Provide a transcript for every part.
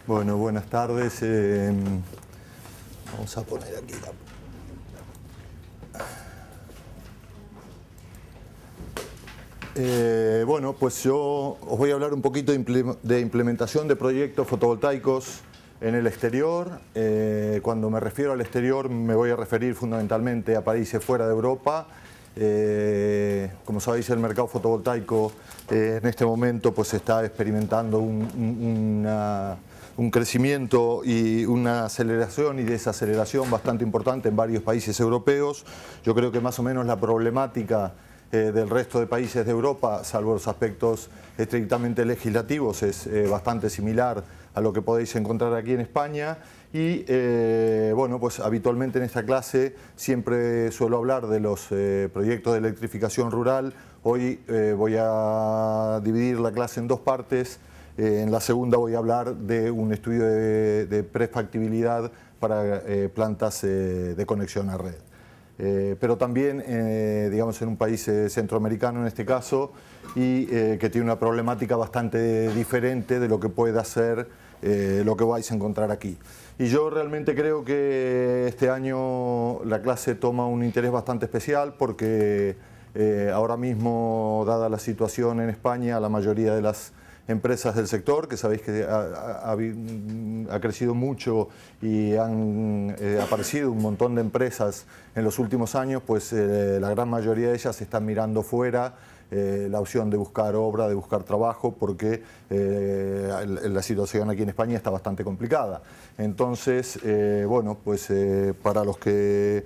Bueno, buenas tardes. Vamos a poner aquí bueno, pues yo os voy a hablar un poquito de implementación de proyectos fotovoltaicos en el exterior. Cuando me refiero al exterior me voy a referir fundamentalmente a países fuera de Europa. Como sabéis, el mercado fotovoltaico en este momento pues está experimentando un crecimiento y una aceleración y desaceleración bastante importante en varios países europeos. Yo creo que más o menos la problemática del resto de países de Europa, salvo los aspectos estrictamente legislativos, es bastante similar a lo que podéis encontrar aquí en España. Y bueno, pues habitualmente en esta clase siempre suelo hablar de los proyectos de electrificación rural. Hoy voy a dividir la clase en dos partes. En la segunda voy a hablar de un estudio de prefactibilidad para plantas de conexión a red. Pero también, digamos, en un país centroamericano en este caso, y que tiene una problemática bastante diferente de lo que pueda ser lo que vais a encontrar aquí. Y yo realmente creo que este año la clase toma un interés bastante especial porque ahora mismo, dada la situación en España, la mayoría de las empresas del sector, que sabéis que ha crecido mucho y han aparecido un montón de empresas en los últimos años, pues la gran mayoría de ellas están mirando fuera la opción de buscar obra, de buscar trabajo, porque la situación aquí en España está bastante complicada. Entonces, bueno, pues para los que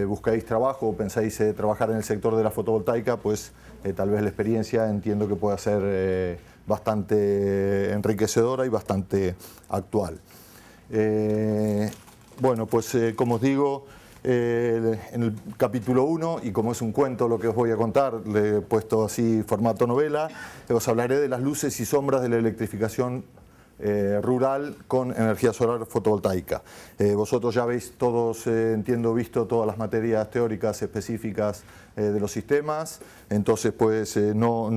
buscáis trabajo o pensáis trabajar en el sector de la fotovoltaica, pues tal vez la experiencia entiendo que pueda ser bastante enriquecedora y bastante actual. Bueno, pues como os digo, en el capítulo 1, y como es un cuento lo que os voy a contar, le he puesto así formato novela, os hablaré de las luces y sombras de la electrificación rural con energía solar fotovoltaica. Vosotros ya habéis todos, entiendo, visto todas las materias teóricas específicas de los sistemas, entonces pues no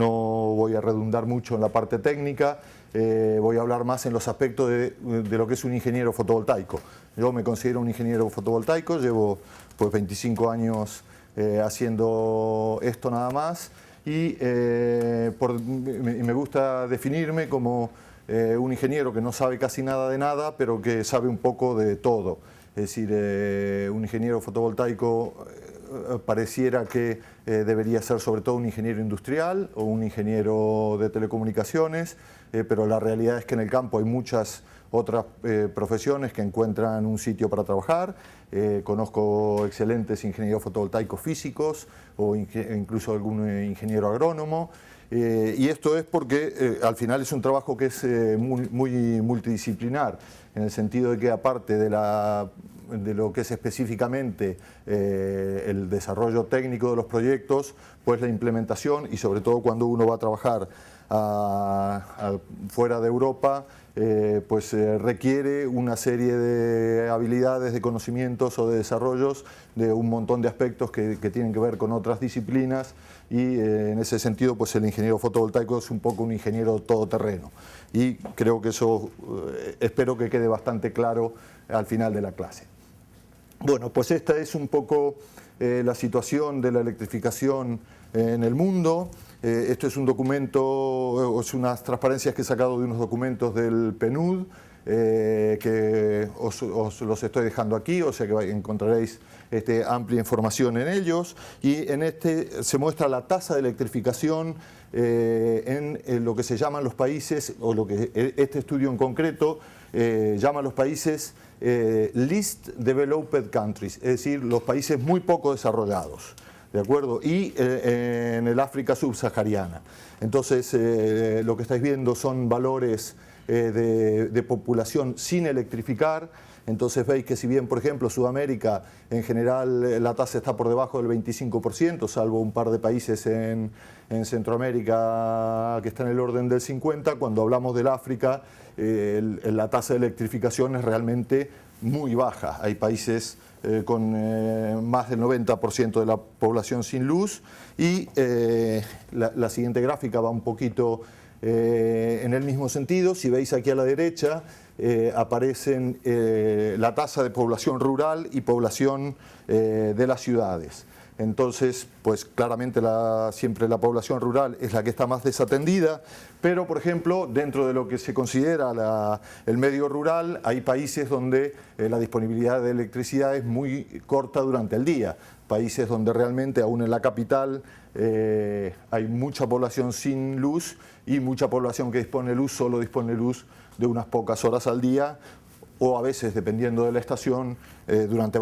voy a redundar mucho en la parte técnica, voy a hablar más en los aspectos de lo que es un ingeniero fotovoltaico. Yo me considero un ingeniero fotovoltaico, llevo pues 25 años haciendo esto nada más, y me gusta definirme como un ingeniero que no sabe casi nada de nada, pero que sabe un poco de todo. Es decir, un ingeniero fotovoltaico pareciera que debería ser sobre todo un ingeniero industrial o un ingeniero de telecomunicaciones, pero la realidad es que en el campo hay muchas otras profesiones que encuentran un sitio para trabajar. Conozco excelentes ingenieros fotovoltaicos físicos o incluso algún ingeniero agrónomo. Y esto es porque al final es un trabajo que es muy multidisciplinar, en el sentido de que aparte de lo que es específicamente el desarrollo técnico de los proyectos, pues la implementación, y sobre todo cuando uno va a trabajar fuera de Europa, pues requiere una serie de habilidades, de conocimientos o de desarrollos de un montón de aspectos que tienen que ver con otras disciplinas, y en ese sentido pues el ingeniero fotovoltaico es un poco un ingeniero todoterreno, y creo que eso espero que quede bastante claro al final de la clase. Bueno, pues esta es un poco la situación de la electrificación en el mundo. Esto es un documento, es unas transparencias que he sacado de unos documentos del PNUD, que os los estoy dejando aquí, o sea que encontraréis amplia información en ellos, y en este se muestra la tasa de electrificación en lo que se llaman los países, o lo que este estudio en concreto llama los países Least Developed Countries, es decir, los países muy poco desarrollados. ¿De acuerdo? Y en el África subsahariana. Entonces, lo que estáis viendo son valores de población sin electrificar. Entonces veis que si bien, por ejemplo, Sudamérica en general la tasa está por debajo del 25%, salvo un par de países en Centroamérica que está en el orden del 50%, cuando hablamos del África, la tasa de electrificación es realmente muy baja. Hay países con más del 90% de la población sin luz, y la siguiente gráfica va un poquito En el mismo sentido, si veis aquí a la derecha, aparecen la tasa de población rural y población de las ciudades. Entonces, pues claramente siempre la población rural es la que está más desatendida, pero por ejemplo, dentro de lo que se considera el medio rural, hay países donde la disponibilidad de electricidad es muy corta durante el día. Países donde realmente, aún en la capital, hay mucha población sin luz y mucha población que dispone de luz, solo dispone de luz de unas pocas horas al día, o a veces, dependiendo de la estación, durante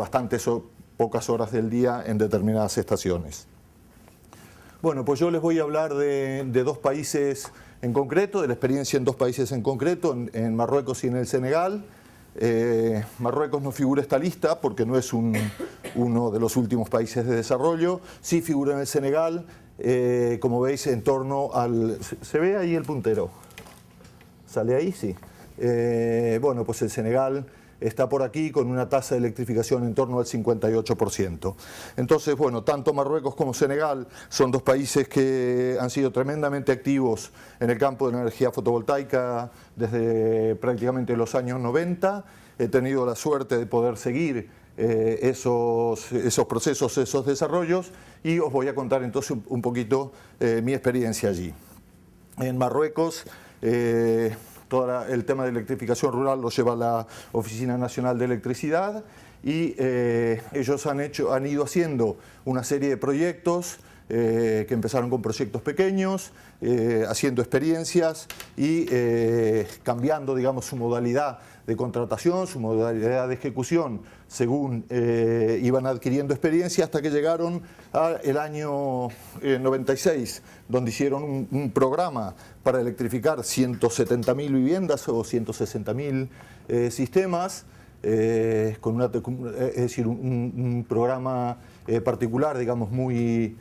pocas horas del día en determinadas estaciones. Bueno, pues yo les voy a hablar de dos países en concreto, de la experiencia en dos países en concreto, en Marruecos y en el Senegal. Marruecos no figura esta lista porque no es uno de los últimos países de desarrollo. Sí figura en el Senegal, como veis, en torno al... ¿Se ve ahí el puntero? ¿Sale ahí? Sí. Bueno, pues el Senegal está por aquí con una tasa de electrificación en torno al 58%. Entonces, bueno, tanto Marruecos como Senegal son dos países que han sido tremendamente activos en el campo de la energía fotovoltaica desde prácticamente los años 90. He tenido la suerte de poder seguir esos procesos, esos desarrollos, y os voy a contar entonces un poquito mi experiencia allí. En Marruecos, todo el tema de electrificación rural lo lleva la Oficina Nacional de Electricidad, y ellos han ido haciendo una serie de proyectos que empezaron con proyectos pequeños, haciendo experiencias y cambiando, digamos, su modalidad de contratación, su modalidad de ejecución, según iban adquiriendo experiencia, hasta que llegaron al año 96, donde hicieron un programa para electrificar 170.000 viviendas o 160.000 sistemas, es decir, un programa particular, digamos, muy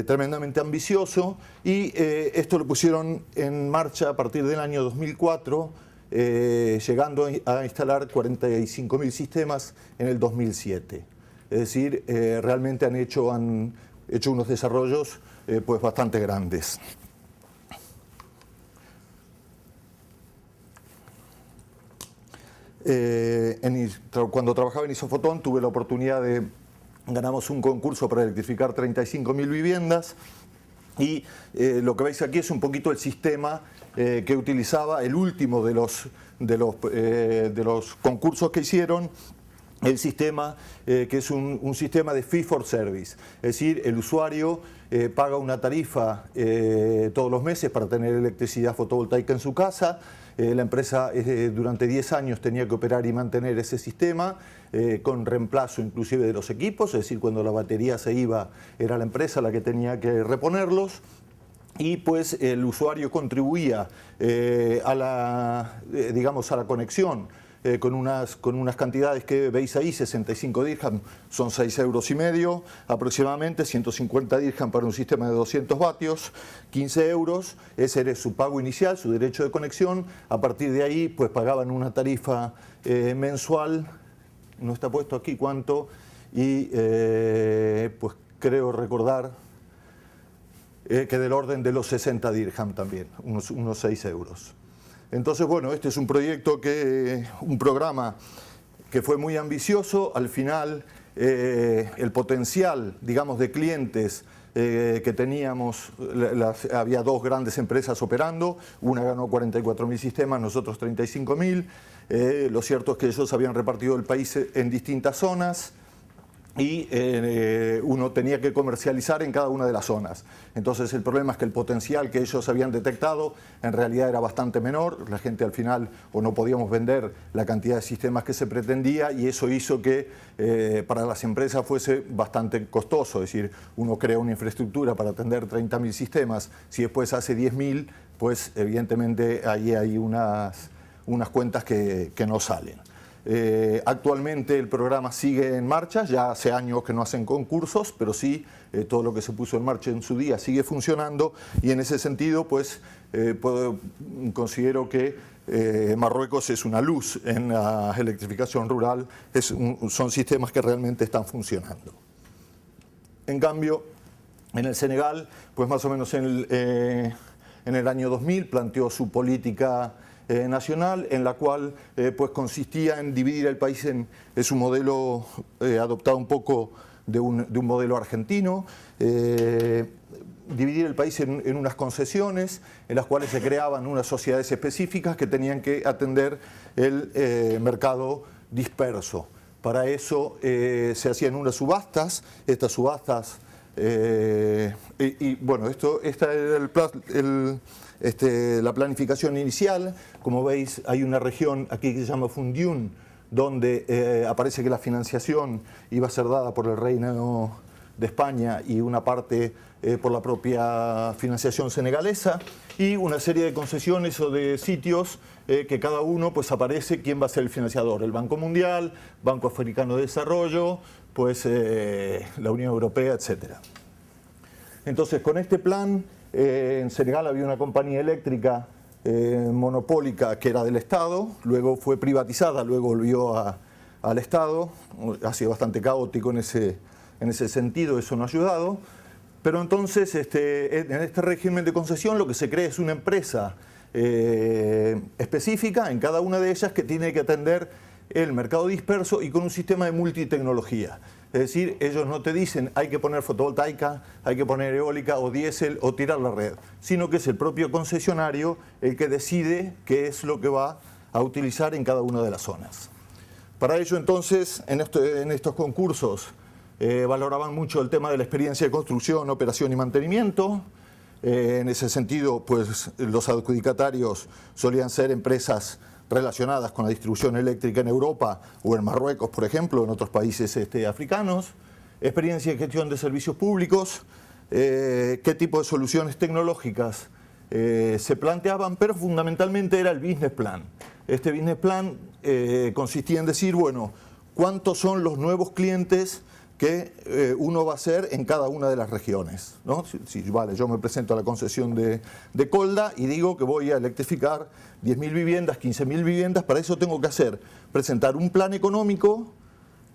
tremendamente ambicioso, y esto lo pusieron en marcha a partir del año 2004, llegando a instalar 45.000 sistemas en el 2007. Es decir, realmente han hecho unos desarrollos pues bastante grandes. Cuando trabajaba en Isofotón tuve la oportunidad ganamos un concurso para electrificar 35.000 viviendas, y lo que veis aquí es un poquito el sistema que utilizaba el último de los concursos que hicieron. El sistema, que es un sistema de fee for service, es decir, el usuario paga una tarifa todos los meses para tener electricidad fotovoltaica en su casa. La empresa durante 10 años tenía que operar y mantener ese sistema con reemplazo inclusive de los equipos, es decir, cuando la batería se iba era la empresa la que tenía que reponerlos. Y pues el usuario contribuía a la conexión con unas cantidades que veis ahí. 65 dirham son 6,5 € aproximadamente, 150 dirham para un sistema de 200 vatios, 15 €, ese era su pago inicial, su derecho de conexión. A partir de ahí pues pagaban una tarifa mensual, no está puesto aquí cuánto, y pues creo recordar que del orden de los 60 dirham también, unos 6 €. Entonces, bueno, este es un programa que fue muy ambicioso. Al final, el potencial, digamos, de clientes que teníamos, había dos grandes empresas operando, una ganó 44.000 sistemas, nosotros 35.000. Lo cierto es que ellos habían repartido el país en distintas zonas, y uno tenía que comercializar en cada una de las zonas. Entonces el problema es que el potencial que ellos habían detectado en realidad era bastante menor. La gente al final, o no podíamos vender la cantidad de sistemas que se pretendía, y eso hizo que para las empresas fuese bastante costoso. Es decir, uno crea una infraestructura para atender 30.000 sistemas, si después hace 10.000, pues evidentemente ahí hay unas cuentas que no salen. Actualmente el programa sigue en marcha, ya hace años que no hacen concursos, pero sí todo lo que se puso en marcha en su día sigue funcionando, y en ese sentido pues considero que Marruecos es una luz en la electrificación rural, son sistemas que realmente están funcionando. En cambio, en el Senegal, pues más o menos en en el año 2000 planteó su política nacional, en la cual pues consistía en dividir el país en su modelo adoptado un poco de un modelo argentino, dividir el país en unas concesiones en las cuales se creaban unas sociedades específicas que tenían que atender el mercado disperso. Para eso se hacían unas subastas, estas subastas, bueno, esta era la planificación inicial. Como veis, hay una región aquí que se llama Fundiún, donde aparece que la financiación iba a ser dada por el Reino de España y una parte por la propia financiación senegalesa, y una serie de concesiones o de sitios que cada uno pues aparece quién va a ser el financiador: el Banco Mundial, Banco Africano de Desarrollo, pues la Unión Europea, etc. Entonces, con este plan, en Senegal había una compañía eléctrica monopólica que era del Estado, luego fue privatizada, luego volvió al Estado. Ha sido bastante caótico en ese sentido, eso no ha ayudado. Pero entonces, en este régimen de concesión, lo que se crea es una empresa específica en cada una de ellas que tiene que atender el mercado disperso y con un sistema de multitecnología. Es decir, ellos no te dicen hay que poner fotovoltaica, hay que poner eólica o diésel o tirar la red, sino que es el propio concesionario el que decide qué es lo que va a utilizar en cada una de las zonas. Para ello, entonces, en estos concursos valoraban mucho el tema de la experiencia de construcción, operación y mantenimiento. En ese sentido, pues los adjudicatarios solían ser empresas relacionadas con la distribución eléctrica en Europa o en Marruecos, por ejemplo, en otros países africanos. Experiencia en gestión de servicios públicos, qué tipo de soluciones tecnológicas se planteaban, pero fundamentalmente era el business plan. Este business plan consistía en decir, bueno, ¿cuántos son los nuevos clientes que uno va a hacer en cada una de las regiones, ¿no? Vale, yo me presento a la concesión de Colda y digo que voy a electrificar 10.000 viviendas, 15.000 viviendas. Para eso tengo que presentar un plan económico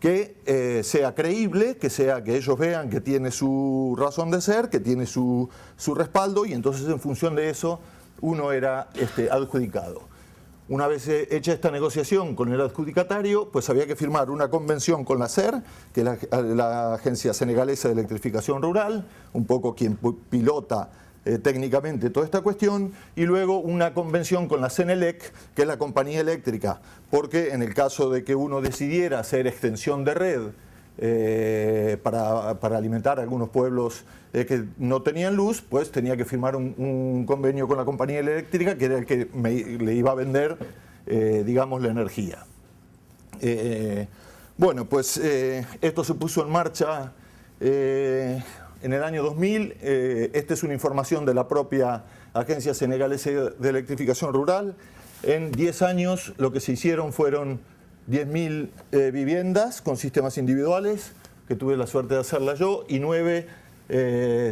que sea creíble, que ellos vean que tiene su razón de ser, que tiene su respaldo, y entonces en función de eso uno era adjudicado. Una vez hecha esta negociación con el adjudicatario, pues había que firmar una convención con la SER, que es la Agencia Senegalesa de Electrificación Rural, un poco quien pilota técnicamente toda esta cuestión, y luego una convención con la Senelec, que es la compañía eléctrica, porque en el caso de que uno decidiera hacer extensión de red para alimentar a algunos pueblos que no tenían luz, pues tenía que firmar un convenio con la compañía eléctrica, que era el que le iba a vender, digamos, la energía. Bueno, pues esto se puso en marcha en el año 2000. Esta es una información de la propia Agencia Senegalesa de Electrificación Rural. En 10 años lo que se hicieron fueron 10.000 viviendas con sistemas individuales, que tuve la suerte de hacerla yo, y 9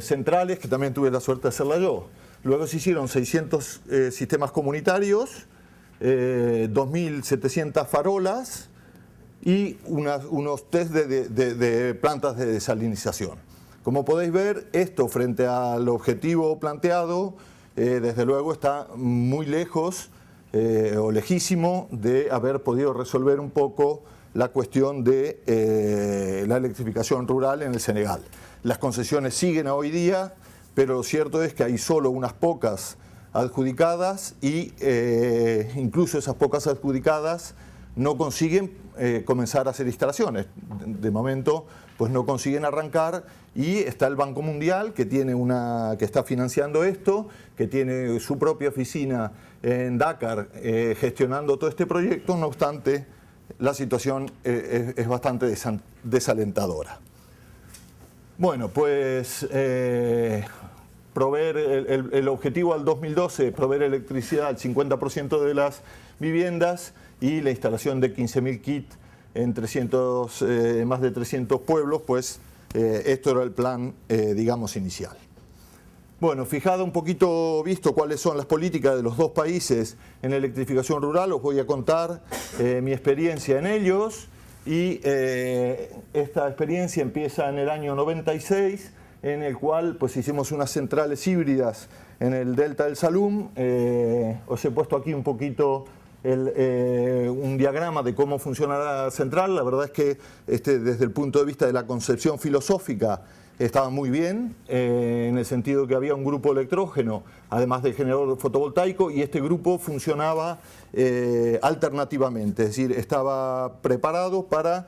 centrales, que también tuve la suerte de hacerla yo. Luego se hicieron 600 sistemas comunitarios, 2.700 farolas y unos test de plantas de desalinización. Como podéis ver, esto frente al objetivo planteado, desde luego está muy lejos o lejísimo de haber podido resolver un poco la cuestión de la electrificación rural en el Senegal. Las concesiones siguen hoy día, pero lo cierto es que hay solo unas pocas adjudicadas y incluso esas pocas adjudicadas no consiguen comenzar a hacer instalaciones. De momento, pues no consiguen arrancar, y está el Banco Mundial que está financiando esto, que tiene su propia oficina en Dakar gestionando todo este proyecto. No obstante, la situación es bastante desalentadora. Bueno, pues proveer el objetivo al 2012, proveer electricidad al 50% de las viviendas y la instalación de 15.000 kits en más de 300 pueblos, pues esto era el plan, digamos, inicial. Bueno, fijado un poquito, visto cuáles son las políticas de los dos países en electrificación rural, os voy a contar mi experiencia en ellos. Y esta experiencia empieza en el año 96, en el cual pues hicimos unas centrales híbridas en el delta del Salum. Os he puesto aquí un poquito un diagrama de cómo funciona la central. La verdad es que desde el punto de vista de la concepción filosófica estaba muy bien, en el sentido que había un grupo electrógeno, además del generador fotovoltaico, y este grupo funcionaba alternativamente, es decir, estaba preparado para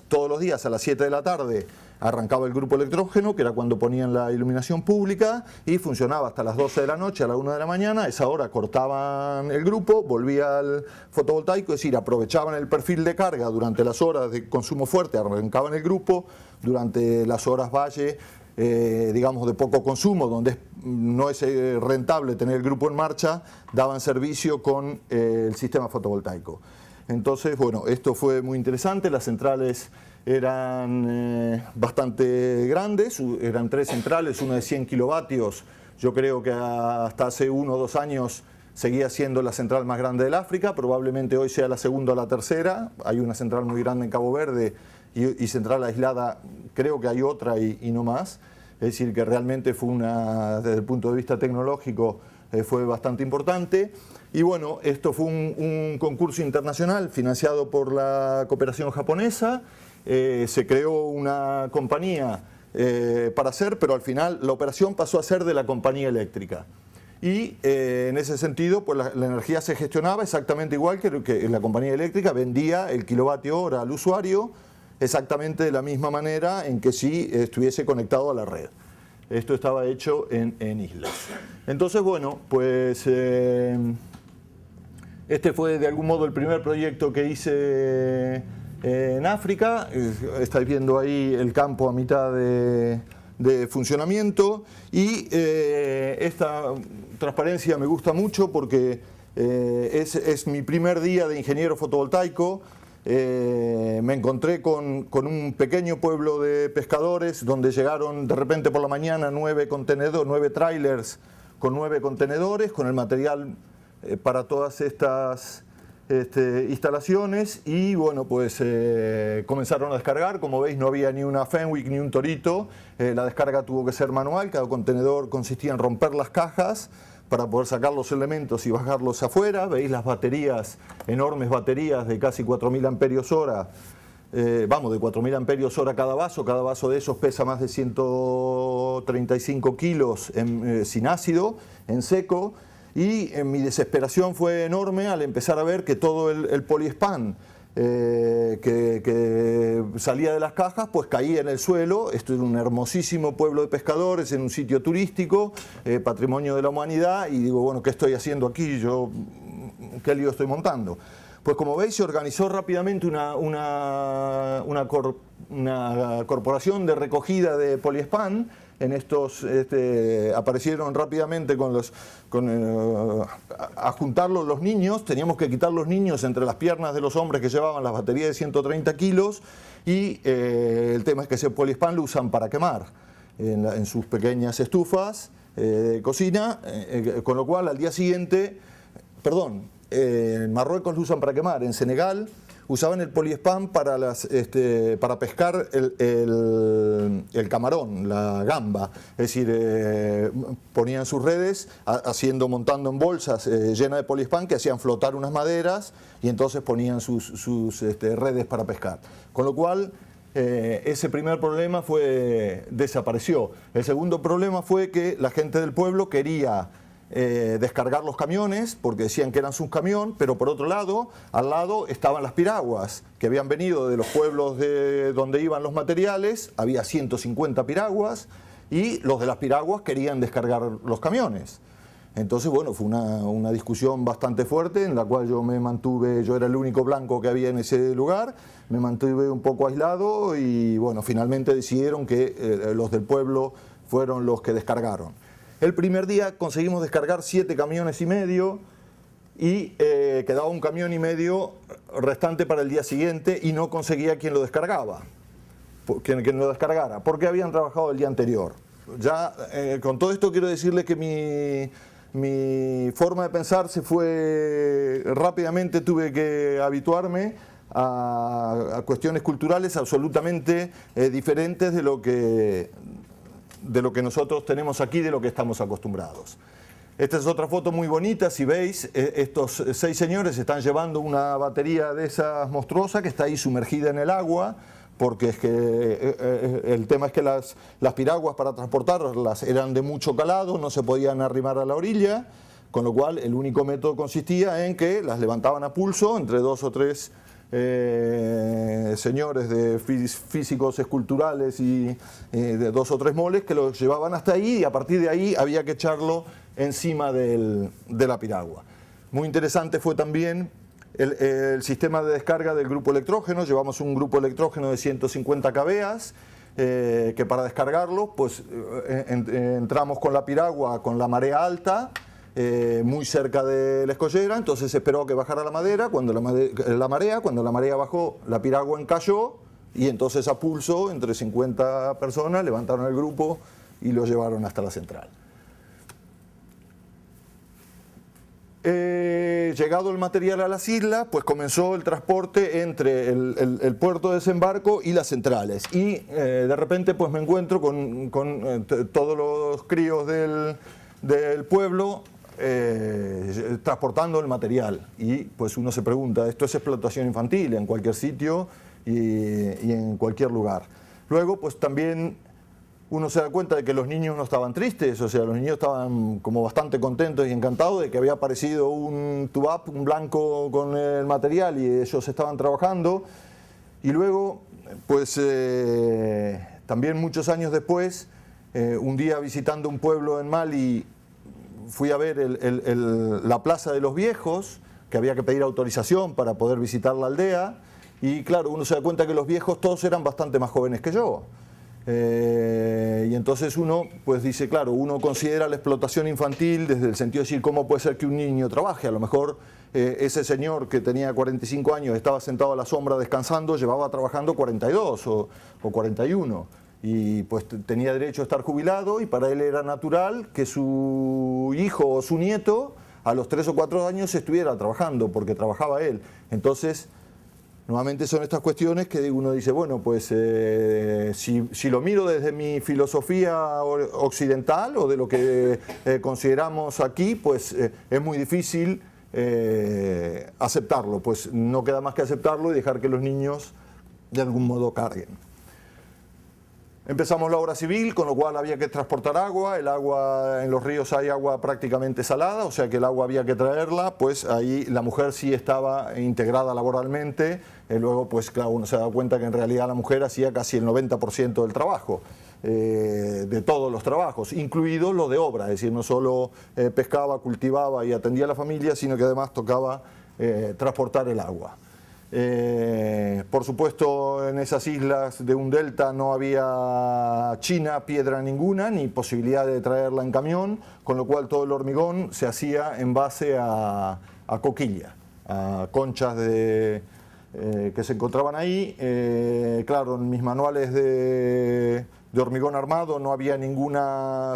todos los días a las 7 de la tarde arrancaba el grupo electrógeno, que era cuando ponían la iluminación pública, y funcionaba hasta las 12 de la noche, a la 1 de la mañana. A esa hora cortaban el grupo, volvía al fotovoltaico, es decir, aprovechaban el perfil de carga durante las horas de consumo fuerte, arrancaban el grupo, durante las horas valle, digamos de poco consumo, donde no es rentable tener el grupo en marcha, daban servicio con el sistema fotovoltaico. Entonces, bueno, esto fue muy interesante. Las centrales eran bastante grandes, eran 3 centrales, una de 100 kilovatios. Yo creo que hasta hace 1 o 2 años seguía siendo la central más grande del África, probablemente hoy sea la segunda o la tercera. Hay una central muy grande en Cabo Verde y central aislada, creo que hay otra y no más. Es decir, que realmente fue desde el punto de vista tecnológico, fue bastante importante. Y bueno, esto fue un concurso internacional financiado por la cooperación japonesa. Se creó una compañía para hacer, pero al final la operación pasó a ser de la compañía eléctrica. Y en ese sentido, pues la energía se gestionaba exactamente igual que la compañía eléctrica vendía el kilovatio hora al usuario, exactamente de la misma manera en que si estuviese conectado a la red. Esto estaba hecho en islas. Entonces, bueno, pues este fue de algún modo el primer proyecto que hice en África. Estáis viendo ahí el campo a mitad de funcionamiento, y esta transparencia me gusta mucho porque es mi primer día de ingeniero fotovoltaico. Me encontré con un pequeño pueblo de pescadores donde llegaron de repente por la mañana 9 trailers con 9 contenedores con el material para todas estas instalaciones, y bueno, pues comenzaron a descargar. Como veis, no había ni una Fenwick ni un Torito. La descarga tuvo que ser manual. Cada contenedor consistía en romper las cajas para poder sacar los elementos y bajarlos afuera. Veis las baterías, enormes baterías de casi 4.000 amperios hora, de 4.000 amperios hora cada vaso de esos pesa más de 135 kilos sin ácido, en seco. Y mi desesperación fue enorme al empezar a ver que todo el poliespan que salía de las cajas pues caía en el suelo. Esto es un hermosísimo pueblo de pescadores en un sitio turístico, patrimonio de la humanidad, y digo, bueno, ¿qué estoy haciendo aquí? ¿Qué lío estoy montando? Pues como veis, se organizó rápidamente una corporación de recogida de poliespan. En estos aparecieron rápidamente a juntarlos los niños. Teníamos que quitar los niños entre las piernas de los hombres que llevaban las baterías de 130 kilos, y el tema es que ese poliespan lo usan para quemar en sus pequeñas estufas de cocina, con lo cual al día siguiente, en Marruecos lo usan para quemar, en Senegal usaban el poliespan para pescar el camarón, la gamba. Es decir, ponían sus redes montando en bolsas llenas de poliespan que hacían flotar unas maderas, y entonces ponían sus redes para pescar. Con lo cual, ese primer problema desapareció. El segundo problema fue que la gente del pueblo quería descargar los camiones porque decían que eran sus camiones, pero por otro lado, al lado estaban las piraguas que habían venido de los pueblos donde iban los materiales. Había 150 piraguas, y los de las piraguas querían descargar los camiones. Entonces, bueno, fue una discusión bastante fuerte en la cual yo era el único blanco que había en ese lugar, me mantuve un poco aislado, y bueno, finalmente decidieron que los del pueblo fueron los que descargaron. El primer día conseguimos descargar 7 camiones y medio, y quedaba un camión y medio restante para el día siguiente, y no conseguía quien lo descargara, porque habían trabajado el día anterior. Ya con todo esto quiero decirles que mi forma de pensar rápidamente tuve que habituarme a cuestiones culturales absolutamente diferentes de lo que de lo que nosotros tenemos aquí, de lo que estamos acostumbrados. Esta es otra foto muy bonita, si veis, estos 6 señores están llevando una batería de esas monstruosa que está ahí sumergida en el agua, porque es que el tema es que las piraguas para transportarlas eran de mucho calado, no se podían arrimar a la orilla, con lo cual el único método consistía en que las levantaban a pulso entre 2 o 3 señores de físicos esculturales y de 2 o 3 moles que los llevaban hasta ahí, y a partir de ahí había que echarlo encima de la piragua. Muy interesante fue también el sistema de descarga del grupo electrógeno. Llevamos un grupo electrógeno de 150 kVA que para descargarlo pues entramos con la piragua con la marea alta, muy cerca de la escollera, entonces se esperó a que bajara la marea. Cuando la marea bajó, la piragua encalló, y entonces a pulso entre 50 personas levantaron el grupo y lo llevaron hasta la central. Llegado el material a las islas, pues comenzó el transporte entre el puerto de desembarco y las centrales, y de repente pues me encuentro con todos los críos del pueblo transportando el material, y pues uno se pregunta, esto es explotación infantil en cualquier sitio y en cualquier lugar. Luego pues también uno se da cuenta de que los niños no estaban tristes, o sea, los niños estaban como bastante contentos y encantados de que había aparecido un tubap, un blanco con el material, y ellos estaban trabajando. Y luego, pues también muchos años después, un día visitando un pueblo en Mali, fui a ver la Plaza de los Viejos, que había que pedir autorización para poder visitar la aldea, y claro, uno se da cuenta que los viejos todos eran bastante más jóvenes que yo. Y entonces uno pues dice, claro, uno considera la explotación infantil desde el sentido de decir, ¿cómo puede ser que un niño trabaje? A lo mejor ese señor que tenía 45 años estaba sentado a la sombra descansando, llevaba trabajando 42 o 41, y pues tenía derecho a estar jubilado, y para él era natural que su hijo o su nieto a los 3 o 4 años estuviera trabajando, porque trabajaba él. Entonces nuevamente son estas cuestiones que uno dice, bueno, pues si lo miro desde mi filosofía occidental o de lo que consideramos aquí, pues es muy difícil aceptarlo. Pues no queda más que aceptarlo y dejar que los niños de algún modo carguen. Empezamos la obra civil, con lo cual había que transportar agua. El agua, en los ríos hay agua prácticamente salada, o sea que el agua había que traerla. Pues ahí la mujer sí estaba integrada laboralmente. Luego, pues claro, uno se da cuenta que en realidad la mujer hacía casi el 90% del trabajo, de todos los trabajos, incluidos los de obra. Es decir, no solo pescaba, cultivaba y atendía a la familia, sino que además tocaba transportar el agua. Por supuesto, en esas islas de un delta no había china, piedra ninguna, ni posibilidad de traerla en camión, con lo cual todo el hormigón se hacía en base a coquilla, a conchas que se encontraban ahí. Claro, en mis manuales de hormigón armado no había ningún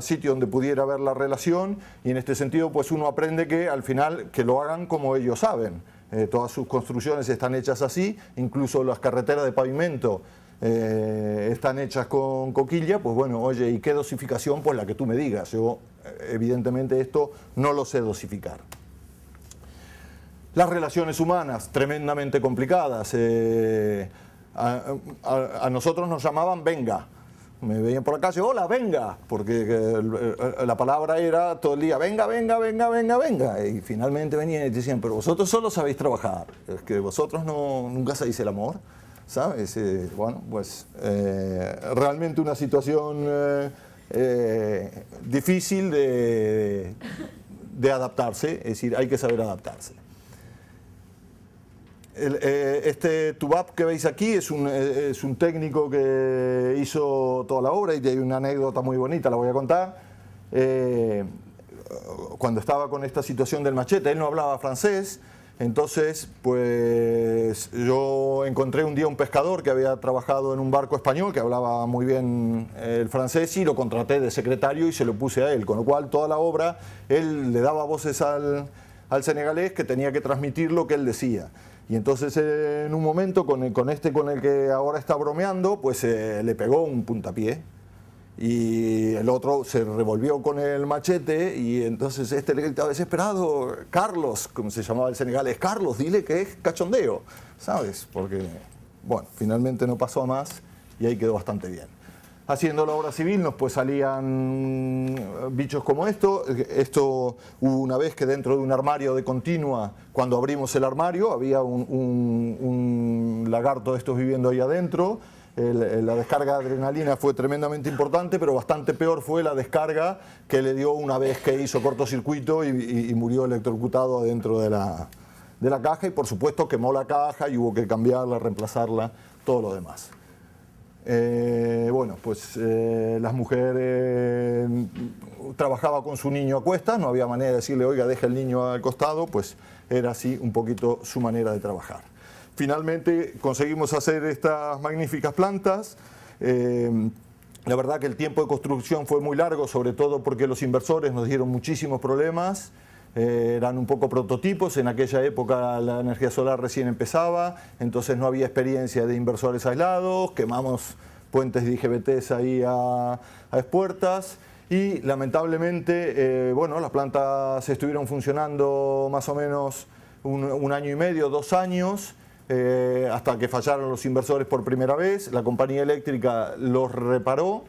sitio donde pudiera ver la relación, y en este sentido pues uno aprende que al final que lo hagan como ellos saben. Todas sus construcciones están hechas así, incluso las carreteras de pavimento están hechas con coquilla. Pues bueno, oye, ¿y qué dosificación? Pues la que tú me digas. Yo evidentemente esto no lo sé dosificar. Las relaciones humanas, tremendamente complicadas. A nosotros nos llamaban venga. Me veían por la calle, hola, venga, porque la palabra era todo el día, venga, venga, venga, venga, venga. Y finalmente venían y decían, pero vosotros solo sabéis trabajar, es que vosotros nunca sabéis el amor, ¿sabes? Bueno, pues realmente una situación difícil de adaptarse, es decir, hay que saber adaptarse. Este tubap que veis aquí es un técnico que hizo toda la obra, y hay una anécdota muy bonita, la voy a contar. Cuando estaba con esta situación del machete, él no hablaba francés, entonces pues yo encontré un día un pescador que había trabajado en un barco español, que hablaba muy bien el francés, y lo contraté de secretario y se lo puse a él, con lo cual toda la obra él le daba voces al senegalés, que tenía que transmitir lo que él decía. Y entonces en un momento con el que ahora está bromeando, pues le pegó un puntapié. Y el otro se revolvió con el machete y entonces le gritaba desesperado, Carlos, como se llamaba el senegalés, Carlos, dile que es cachondeo, ¿sabes? Porque, bueno, finalmente no pasó a más y ahí quedó bastante bien. Haciendo la obra civil pues salían bichos como esto. Esto hubo una vez que dentro de un armario de continua, cuando abrimos el armario, había un lagarto de estos viviendo ahí adentro. La descarga de adrenalina fue tremendamente importante, pero bastante peor fue la descarga que le dio una vez que hizo cortocircuito y murió electrocutado adentro de la caja, y por supuesto quemó la caja y hubo que cambiarla, reemplazarla, todo lo demás. Bueno, pues las mujeres trabajaba con su niño a cuestas, no había manera de decirle, oiga, deja el niño al costado, pues era así un poquito su manera de trabajar. Finalmente conseguimos hacer estas magníficas plantas. La verdad que el tiempo de construcción fue muy largo, sobre todo porque los inversores nos dieron muchísimos problemas. Eran un poco prototipos, en aquella época la energía solar recién empezaba, entonces no había experiencia de inversores aislados, quemamos puentes de IGBTs ahí a expuertas y lamentablemente, bueno, las plantas estuvieron funcionando más o menos un año y medio, 2 años, hasta que fallaron los inversores por primera vez. La compañía eléctrica los reparó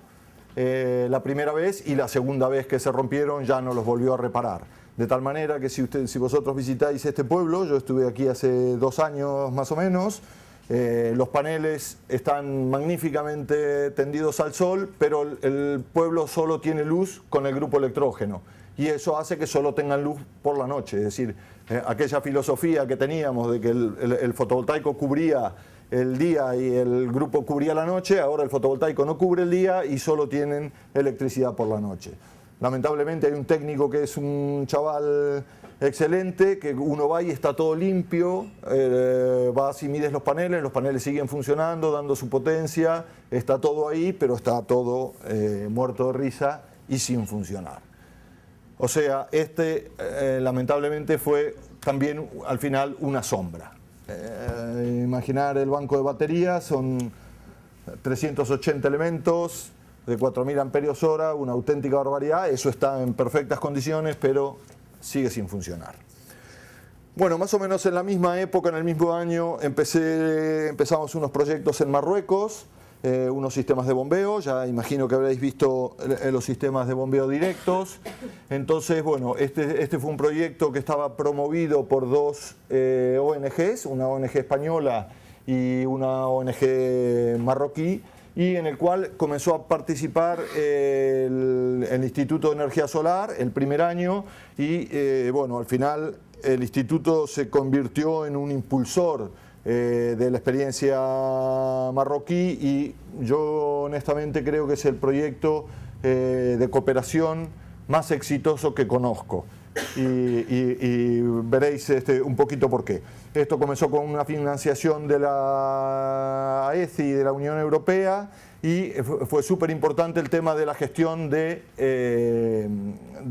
la primera vez y la segunda vez que se rompieron ya no los volvió a reparar. De tal manera que si vosotros visitáis este pueblo, yo estuve aquí hace 2 años más o menos, los paneles están magníficamente tendidos al sol, pero el pueblo solo tiene luz con el grupo electrógeno. Y eso hace que solo tengan luz por la noche. Es decir, aquella filosofía que teníamos de que el fotovoltaico cubría el día y el grupo cubría la noche, ahora el fotovoltaico no cubre el día y solo tienen electricidad por la noche. Lamentablemente hay un técnico que es un chaval excelente, que uno va y está todo limpio, vas y mides los paneles siguen funcionando, dando su potencia, está todo ahí, pero está todo muerto de risa y sin funcionar. O sea, lamentablemente fue también al final una sombra. Imaginar el banco de baterías, son 380 elementos, de 4.000 amperios hora, una auténtica barbaridad. Eso está en perfectas condiciones, pero sigue sin funcionar. Bueno, más o menos en la misma época, en el mismo año, empezamos unos proyectos en Marruecos, unos sistemas de bombeo. Ya imagino que habréis visto los sistemas de bombeo directos. Entonces, bueno, este fue un proyecto que estaba promovido por 2 ONGs, una ONG española y una ONG marroquí, y en el cual comenzó a participar el Instituto de Energía Solar el primer año y bueno, al final el instituto se convirtió en un impulsor de la experiencia marroquí y yo honestamente creo que es el proyecto de cooperación más exitoso que conozco. Y veréis un poquito por qué. Esto comenzó con una financiación de la ECI, de la Unión Europea, y fue súper importante el tema de la gestión de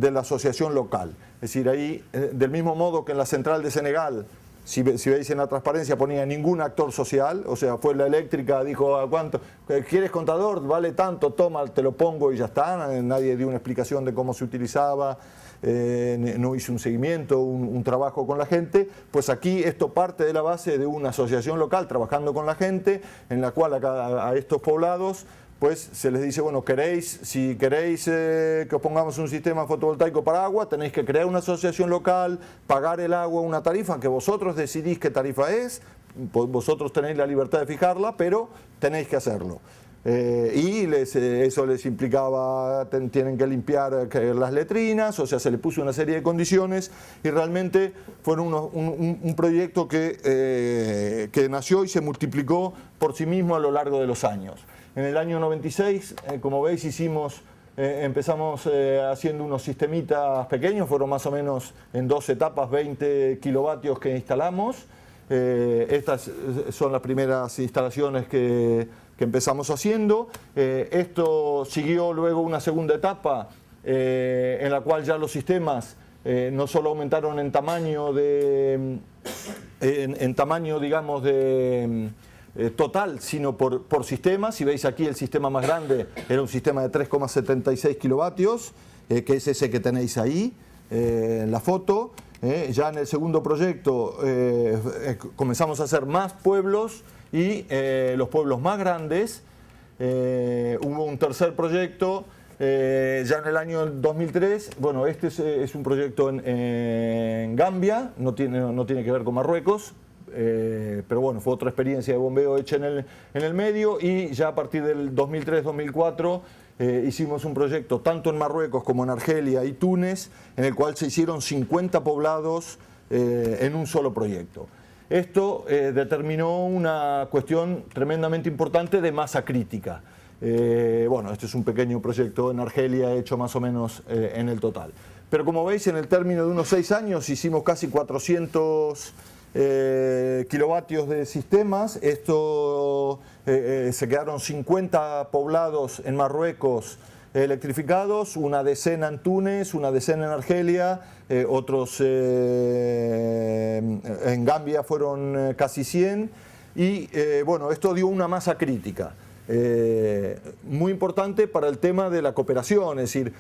la asociación local. Es decir, ahí, del mismo modo que en la central de Senegal, si veis en la transparencia, ponía ningún actor social, o sea, fue la eléctrica, dijo, ¿a cuánto? ¿Quieres contador? Vale tanto, toma, te lo pongo y ya está. Nadie dio una explicación de cómo se utilizaba. No hizo un seguimiento, un trabajo con la gente. Pues aquí esto parte de la base de una asociación local trabajando con la gente, en la cual a estos poblados pues se les dice, bueno, si queréis que os pongamos un sistema fotovoltaico para agua, tenéis que crear una asociación local, pagar el agua una tarifa que vosotros decidís qué tarifa es, vosotros tenéis la libertad de fijarla, pero tenéis que hacerlo. Y eso les implicaba, tienen que limpiar las letrinas, o sea, se le puso una serie de condiciones y realmente fueron un proyecto que nació y se multiplicó por sí mismo a lo largo de los años. En el año 96, como veis, empezamos haciendo unos sistemitas pequeños, fueron más o menos en 2 etapas 20 kilovatios que instalamos. Estas son las primeras instalaciones que empezamos haciendo. Esto siguió luego una segunda etapa en la cual ya los sistemas no solo aumentaron en tamaño, digamos, de total, sino por sistemas. Si veis aquí, el sistema más grande era un sistema de 3,76 kilovatios, que es ese que tenéis ahí en la foto. Ya en el segundo proyecto comenzamos a hacer más pueblos y los pueblos más grandes. Hubo un tercer proyecto ya en el año 2003. Bueno, este es un proyecto en Gambia, no tiene que ver con Marruecos. Pero bueno, fue otra experiencia de bombeo hecha en el medio, y ya a partir del 2003-2004 hicimos un proyecto tanto en Marruecos como en Argelia y Túnez, en el cual se hicieron 50 poblados en un solo proyecto. Esto determinó una cuestión tremendamente importante de masa crítica. Bueno, este es un pequeño proyecto en Argelia hecho más o menos en el total. Pero como veis, en el término de unos 6 años hicimos casi 400 kilovatios de sistemas. Esto se quedaron 50 poblados en Marruecos electrificados, una decena en Túnez, una decena en Argelia, otros en Gambia fueron casi 100, y bueno, esto dio una masa crítica. Muy importante para el tema de la cooperación, es decir,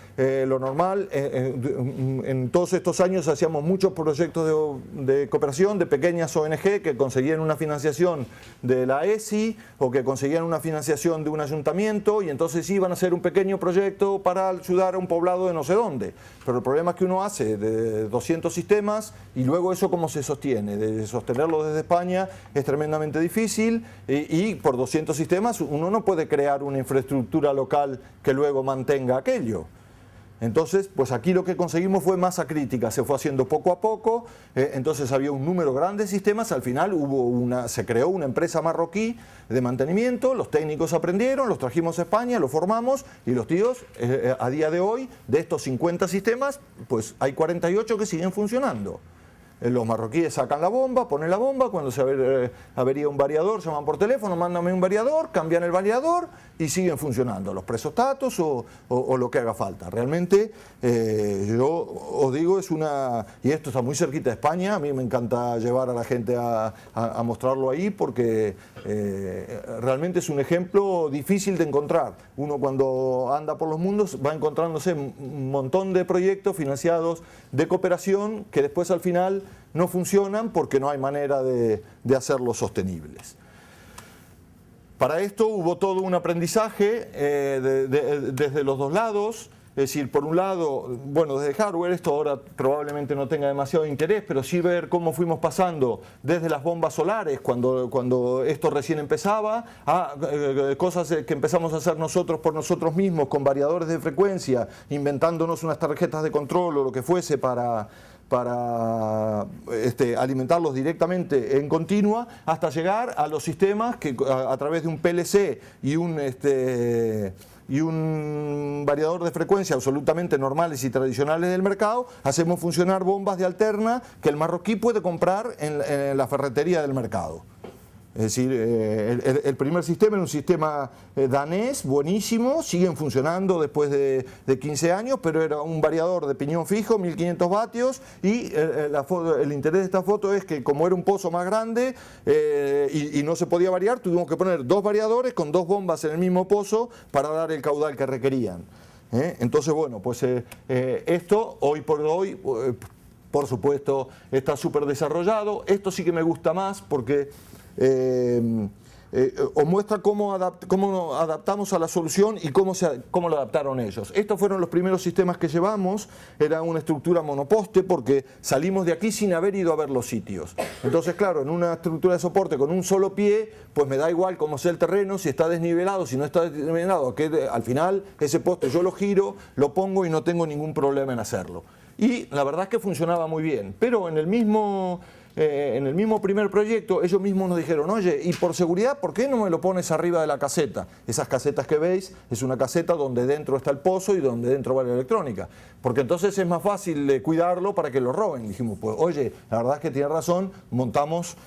lo normal, en todos estos años hacíamos muchos proyectos de cooperación de pequeñas ONG que conseguían una financiación de la ESI o que conseguían una financiación de un ayuntamiento, y entonces iban a hacer un pequeño proyecto para ayudar a un poblado de no sé dónde. Pero el problema es que uno hace de 200 sistemas y luego eso cómo se sostiene. De sostenerlo desde España es tremendamente difícil, y por 200 sistemas uno no puede crear una infraestructura local que luego mantenga aquello. Entonces, pues aquí lo que conseguimos fue masa crítica, se fue haciendo poco a poco. Entonces había un número grande de sistemas. Al final se creó una empresa marroquí de mantenimiento, los técnicos aprendieron, los trajimos a España, los formamos, y los tíos, a día de hoy, de estos 50 sistemas, pues hay 48 que siguen funcionando. Los marroquíes sacan la bomba, ponen la bomba, cuando se avería un variador, llaman por teléfono, mándame un variador, cambian el variador y siguen funcionando, los presostatos o lo que haga falta. Realmente, yo os digo, y esto está muy cerquita de España, a mí me encanta llevar a la gente a mostrarlo ahí, porque realmente es un ejemplo difícil de encontrar. Uno cuando anda por los mundos va encontrándose un montón de proyectos financiados de cooperación que después al final no funcionan porque no hay manera de hacerlos sostenibles. Para esto hubo todo un aprendizaje desde los dos lados. Es decir, por un lado, bueno, desde hardware, esto ahora probablemente no tenga demasiado interés, pero sí ver cómo fuimos pasando desde las bombas solares, cuando esto recién empezaba, a cosas que empezamos a hacer nosotros por nosotros mismos, con variadores de frecuencia, inventándonos unas tarjetas de control o lo que fuese para alimentarlos directamente en continua, hasta llegar a los sistemas que a través de un PLC y un variador de frecuencia absolutamente normales y tradicionales del mercado, hacemos funcionar bombas de alterna que el marroquí puede comprar en la ferretería del mercado. Es decir, el primer sistema era un sistema danés, buenísimo, siguen funcionando después de 15 años, pero era un variador de piñón fijo, 1500 vatios, y el interés de esta foto es que como era un pozo más grande y no se podía variar, tuvimos que poner 2 variadores con 2 bombas en el mismo pozo para dar el caudal que requerían. Entonces, bueno, pues esto hoy por hoy, por supuesto, está súper desarrollado. Esto sí que me gusta más porque os muestra cómo adaptamos a la solución y cómo lo adaptaron ellos. Estos fueron los primeros sistemas que llevamos. Era una estructura monoposte porque salimos de aquí sin haber ido a ver los sitios. Entonces, claro, en una estructura de soporte con un solo pie, pues me da igual cómo sea el terreno, si está desnivelado, si no está desnivelado, que al final ese poste yo lo giro, lo pongo y no tengo ningún problema en hacerlo. Y la verdad es que funcionaba muy bien, pero en el mismo primer proyecto ellos mismos nos dijeron: oye, y por seguridad, ¿por qué no me lo pones arriba de la caseta? Esas casetas que veis, es una caseta donde dentro está el pozo y donde dentro va la electrónica, porque entonces es más fácil cuidarlo para que lo roben. Dijimos, pues oye, la verdad es que tiene razón, montamos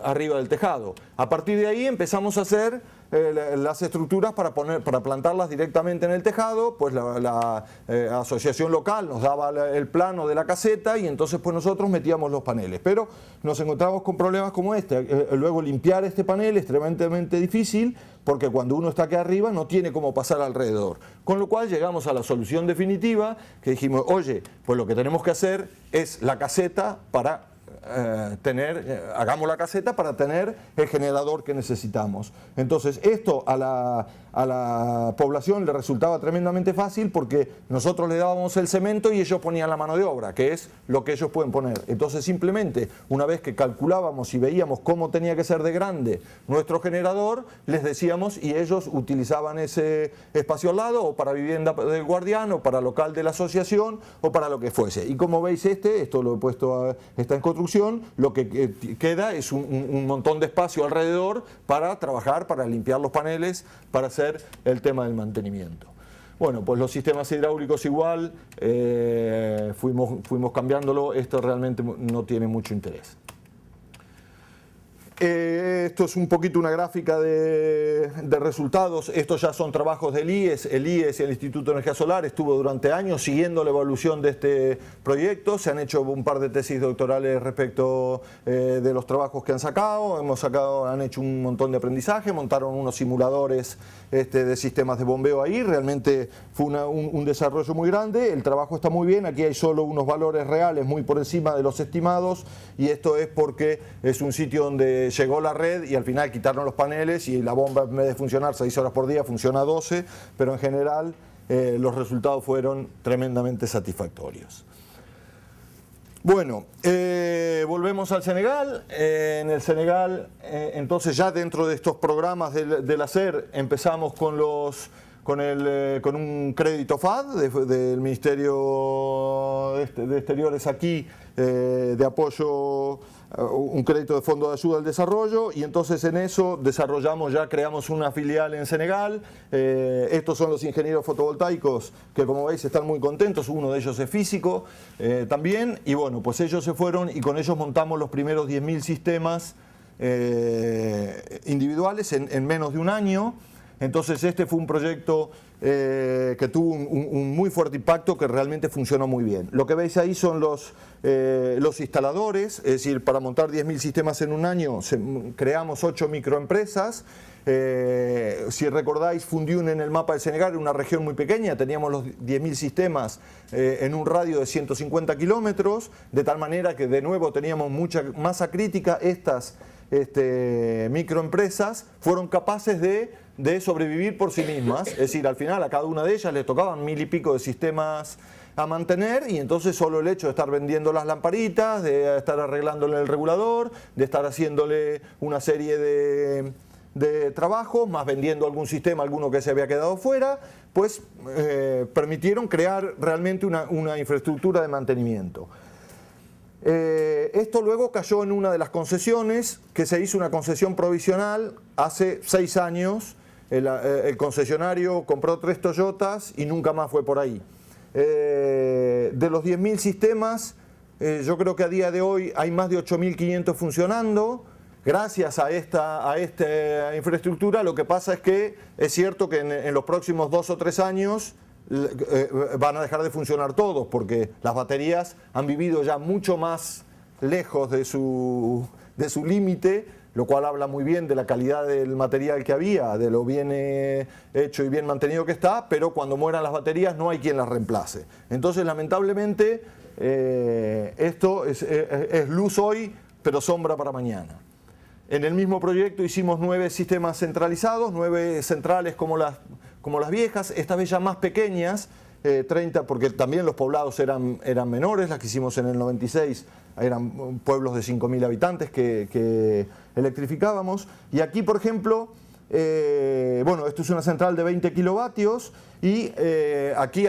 arriba del tejado. A partir de ahí empezamos a hacer las estructuras para plantarlas directamente en el tejado. Pues la asociación local nos daba el plano de la caseta y entonces pues nosotros metíamos los paneles. Pero nos encontramos con problemas como este. Luego limpiar este panel es tremendamente difícil porque cuando uno está aquí arriba no tiene cómo pasar alrededor. Con lo cual llegamos a la solución definitiva que dijimos, oye, pues lo que tenemos que hacer es la caseta para hagamos la caseta para tener el generador que necesitamos. Entonces esto a la población le resultaba tremendamente fácil porque nosotros le dábamos el cemento y ellos ponían la mano de obra, que es lo que ellos pueden poner. Entonces simplemente una vez que calculábamos y veíamos cómo tenía que ser de grande nuestro generador, les decíamos y ellos utilizaban ese espacio al lado o para vivienda del guardián o para local de la asociación o para lo que fuese. Y como veis esto lo he puesto, está en construcción. Lo que queda es un montón de espacio alrededor para trabajar, para limpiar los paneles, para hacer el tema del mantenimiento. Bueno, pues los sistemas hidráulicos igual, fuimos cambiándolo, esto realmente no tiene mucho interés. Esto es un poquito una gráfica de resultados. Estos ya son trabajos del IES. El IES y el Instituto de Energía Solar estuvo durante años siguiendo la evolución de este proyecto. Se han hecho un par de tesis doctorales respecto de los trabajos que han sacado. Han hecho un montón de aprendizaje, montaron unos simuladores de sistemas de bombeo ahí. Realmente fue un desarrollo muy grande. El trabajo está muy bien. Aquí hay solo unos valores reales muy por encima de los estimados y esto es porque es un sitio donde llegó la red y al final quitaron los paneles y la bomba en vez de funcionar 6 horas por día funciona 12, pero en general los resultados fueron tremendamente satisfactorios. Bueno, volvemos al Senegal. En el Senegal, entonces ya dentro de estos programas del ACER empezamos con un crédito FAD del Ministerio de Exteriores aquí, de apoyo, un crédito de Fondo de Ayuda al Desarrollo, y entonces en eso creamos una filial en Senegal. Estos son los ingenieros fotovoltaicos que, como veis, están muy contentos. Uno de ellos es físico también, y bueno, pues ellos se fueron y con ellos montamos los primeros 10.000 sistemas individuales en menos de un año. Entonces este fue un proyecto que tuvo un muy fuerte impacto, que realmente funcionó muy bien. Lo que veis ahí son los instaladores, es decir, para montar 10.000 sistemas en un año creamos 8 microempresas. Si recordáis, Fundiune en el mapa de Senegal era una región muy pequeña, teníamos los 10.000 sistemas en un radio de 150 kilómetros, de tal manera que de nuevo teníamos mucha masa crítica. Estas microempresas fueron capaces de sobrevivir por sí mismas, es decir, al final a cada una de ellas les tocaban 1.000 y pico de sistemas a mantener, y entonces solo el hecho de estar vendiendo las lamparitas, de estar arreglándole el regulador, de estar haciéndole una serie de trabajos, más vendiendo algún sistema, alguno que se había quedado fuera, pues permitieron crear realmente una infraestructura de mantenimiento. Esto luego cayó en una de las concesiones, que se hizo una concesión provisional hace 6 años. El concesionario compró 3 Toyotas y nunca más fue por ahí. De los 10.000 sistemas, yo creo que a día de hoy hay más de 8.500 funcionando. Gracias a esta infraestructura, lo que pasa es que es cierto que en los próximos 2 o 3 años van a dejar de funcionar todos, porque las baterías han vivido ya mucho más lejos de su límite, lo cual habla muy bien de la calidad del material que había, de lo bien hecho y bien mantenido que está, pero cuando mueran las baterías no hay quien las reemplace. Entonces, lamentablemente, esto es luz hoy, pero sombra para mañana. En el mismo proyecto hicimos 9 sistemas centralizados, 9 centrales como las viejas, esta vez ya más pequeñas, 30, porque también los poblados eran menores. Las que hicimos en el 96 eran pueblos de 5.000 habitantes que electrificábamos. Y aquí, por ejemplo, bueno, esto es una central de 20 kilovatios y aquí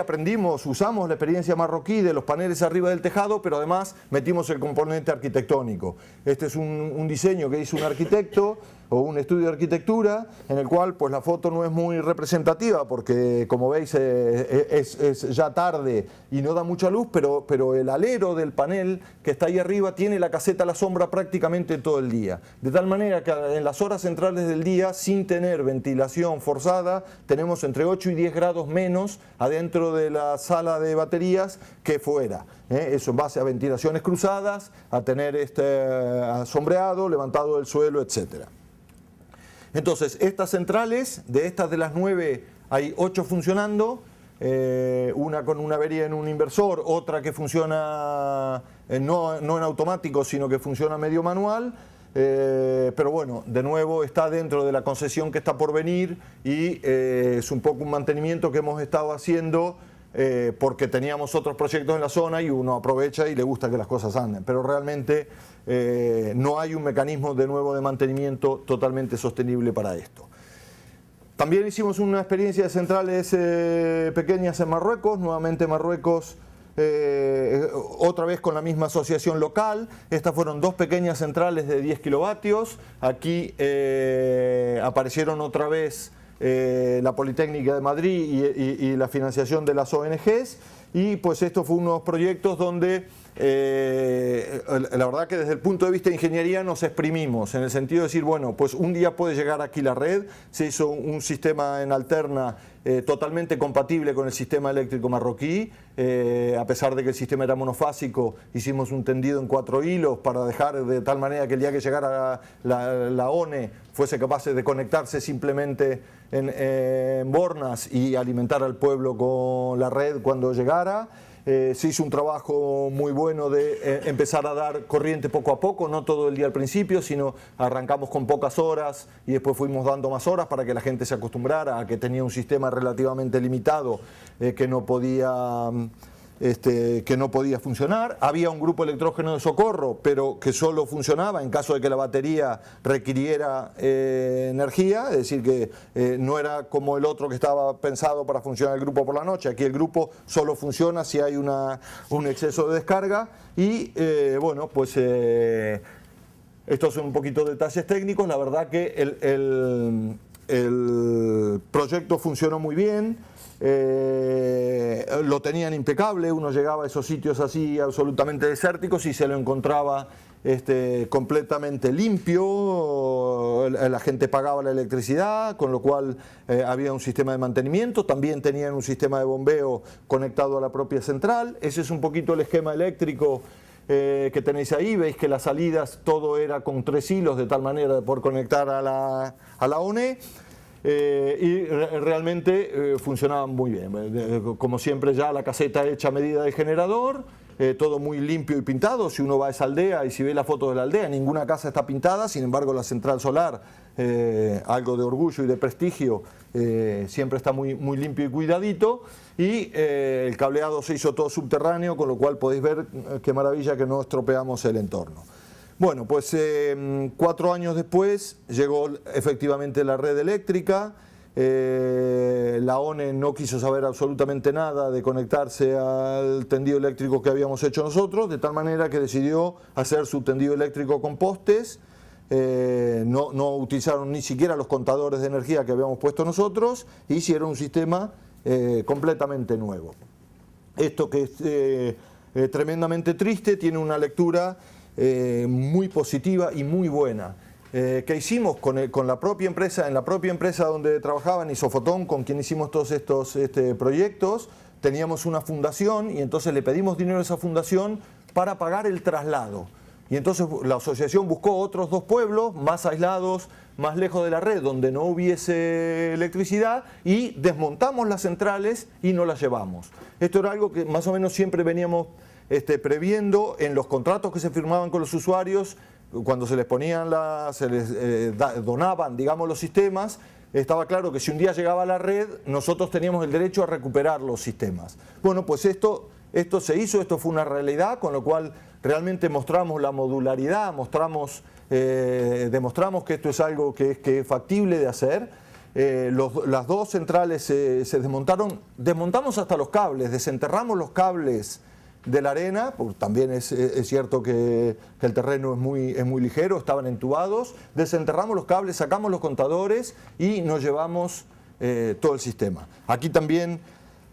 usamos la experiencia marroquí de los paneles arriba del tejado, pero además metimos el componente arquitectónico. Este es un diseño que hizo un arquitecto o un estudio de arquitectura, en el cual pues la foto no es muy representativa porque, como veis, es ya tarde y no da mucha luz, pero el alero del panel que está ahí arriba tiene la caseta a la sombra prácticamente todo el día. De tal manera que en las horas centrales del día, sin tener ventilación forzada, tenemos entre 8 y 10 grados menos adentro de la sala de baterías que fuera. Eso en base a ventilaciones cruzadas, a tener sombreado, levantado del suelo, etc. Entonces, estas centrales, de las 9 hay 8 funcionando, una con una avería en un inversor, otra que funciona no en automático, sino que funciona medio manual. Pero bueno, de nuevo está dentro de la concesión que está por venir y es un poco un mantenimiento que hemos estado haciendo porque teníamos otros proyectos en la zona y uno aprovecha y le gusta que las cosas anden, pero realmente no hay un mecanismo de nuevo de mantenimiento totalmente sostenible para esto. También hicimos una experiencia de centrales pequeñas en Marruecos, nuevamente Marruecos, otra vez con la misma asociación local. Estas fueron 2 pequeñas centrales de 10 kilovatios. Aquí aparecieron otra vez la Politécnica de Madrid y la financiación de las ONGs, y pues esto fue unos proyectos donde la verdad que desde el punto de vista de ingeniería nos exprimimos, en el sentido de decir, bueno, pues un día puede llegar aquí la red. Se hizo un sistema en alterna totalmente compatible con el sistema eléctrico marroquí, a pesar de que el sistema era monofásico. Hicimos un tendido en 4 hilos para dejar de tal manera que el día que llegara la ONE fuese capaz de conectarse simplemente en Bornas y alimentar al pueblo con la red cuando llegara. Se hizo un trabajo muy bueno de empezar a dar corriente poco a poco, no todo el día al principio, sino arrancamos con pocas horas y después fuimos dando más horas para que la gente se acostumbrara a que tenía un sistema relativamente limitado que no podía funcionar. Había un grupo electrógeno de socorro, pero que solo funcionaba en caso de que la batería requiriera energía, es decir, que no era como el otro que estaba pensado para funcionar el grupo por la noche. Aquí el grupo solo funciona si hay un exceso de descarga y bueno, pues estos son un poquito de detalles técnicos. La verdad que el proyecto funcionó muy bien. Lo tenían impecable, uno llegaba a esos sitios así absolutamente desérticos y se lo encontraba completamente limpio. La gente pagaba la electricidad, con lo cual había un sistema de mantenimiento. También tenían un sistema de bombeo conectado a la propia central. Ese es un poquito el esquema eléctrico que tenéis ahí. Veis que las salidas todo era con 3 hilos, de tal manera de poder conectar a la ONE. Y realmente funcionaban muy bien. Como siempre, ya la caseta hecha a medida del generador, todo muy limpio y pintado. Si uno va a esa aldea y si ve la foto de la aldea, ninguna casa está pintada. Sin embargo, la central solar, algo de orgullo y de prestigio, siempre está muy, muy limpio y cuidadito. Y el cableado se hizo todo subterráneo, con lo cual podéis ver qué maravilla que no estropeamos el entorno. Bueno, pues 4 años después llegó efectivamente la red eléctrica. La ONE no quiso saber absolutamente nada de conectarse al tendido eléctrico que habíamos hecho nosotros, de tal manera que decidió hacer su tendido eléctrico con postes. No utilizaron ni siquiera los contadores de energía que habíamos puesto nosotros, e hicieron un sistema completamente nuevo. Esto, que es tremendamente triste, tiene una lectura muy positiva y muy buena. ¿Qué hicimos con la propia empresa? En la propia empresa donde trabajaban, Isofotón, con quien hicimos todos estos proyectos, teníamos una fundación y entonces le pedimos dinero a esa fundación para pagar el traslado. Y entonces la asociación buscó otros 2 pueblos más aislados, más lejos de la red, donde no hubiese electricidad, y desmontamos las centrales y nos las llevamos. Esto era algo que más o menos siempre veníamos previendo en los contratos que se firmaban con los usuarios. Cuando se les ponían donaban, digamos, los sistemas, estaba claro que si un día llegaba a la red, nosotros teníamos el derecho a recuperar los sistemas. Bueno, pues esto se hizo, esto fue una realidad, con lo cual realmente mostramos la modularidad, demostramos que esto es algo que es factible de hacer. Las 2 centrales se desmontaron, desmontamos hasta los cables, desenterramos los cables de la arena, porque también es cierto que el terreno es muy ligero, estaban entubados, desenterramos los cables, sacamos los contadores y nos llevamos todo el sistema. Aquí también,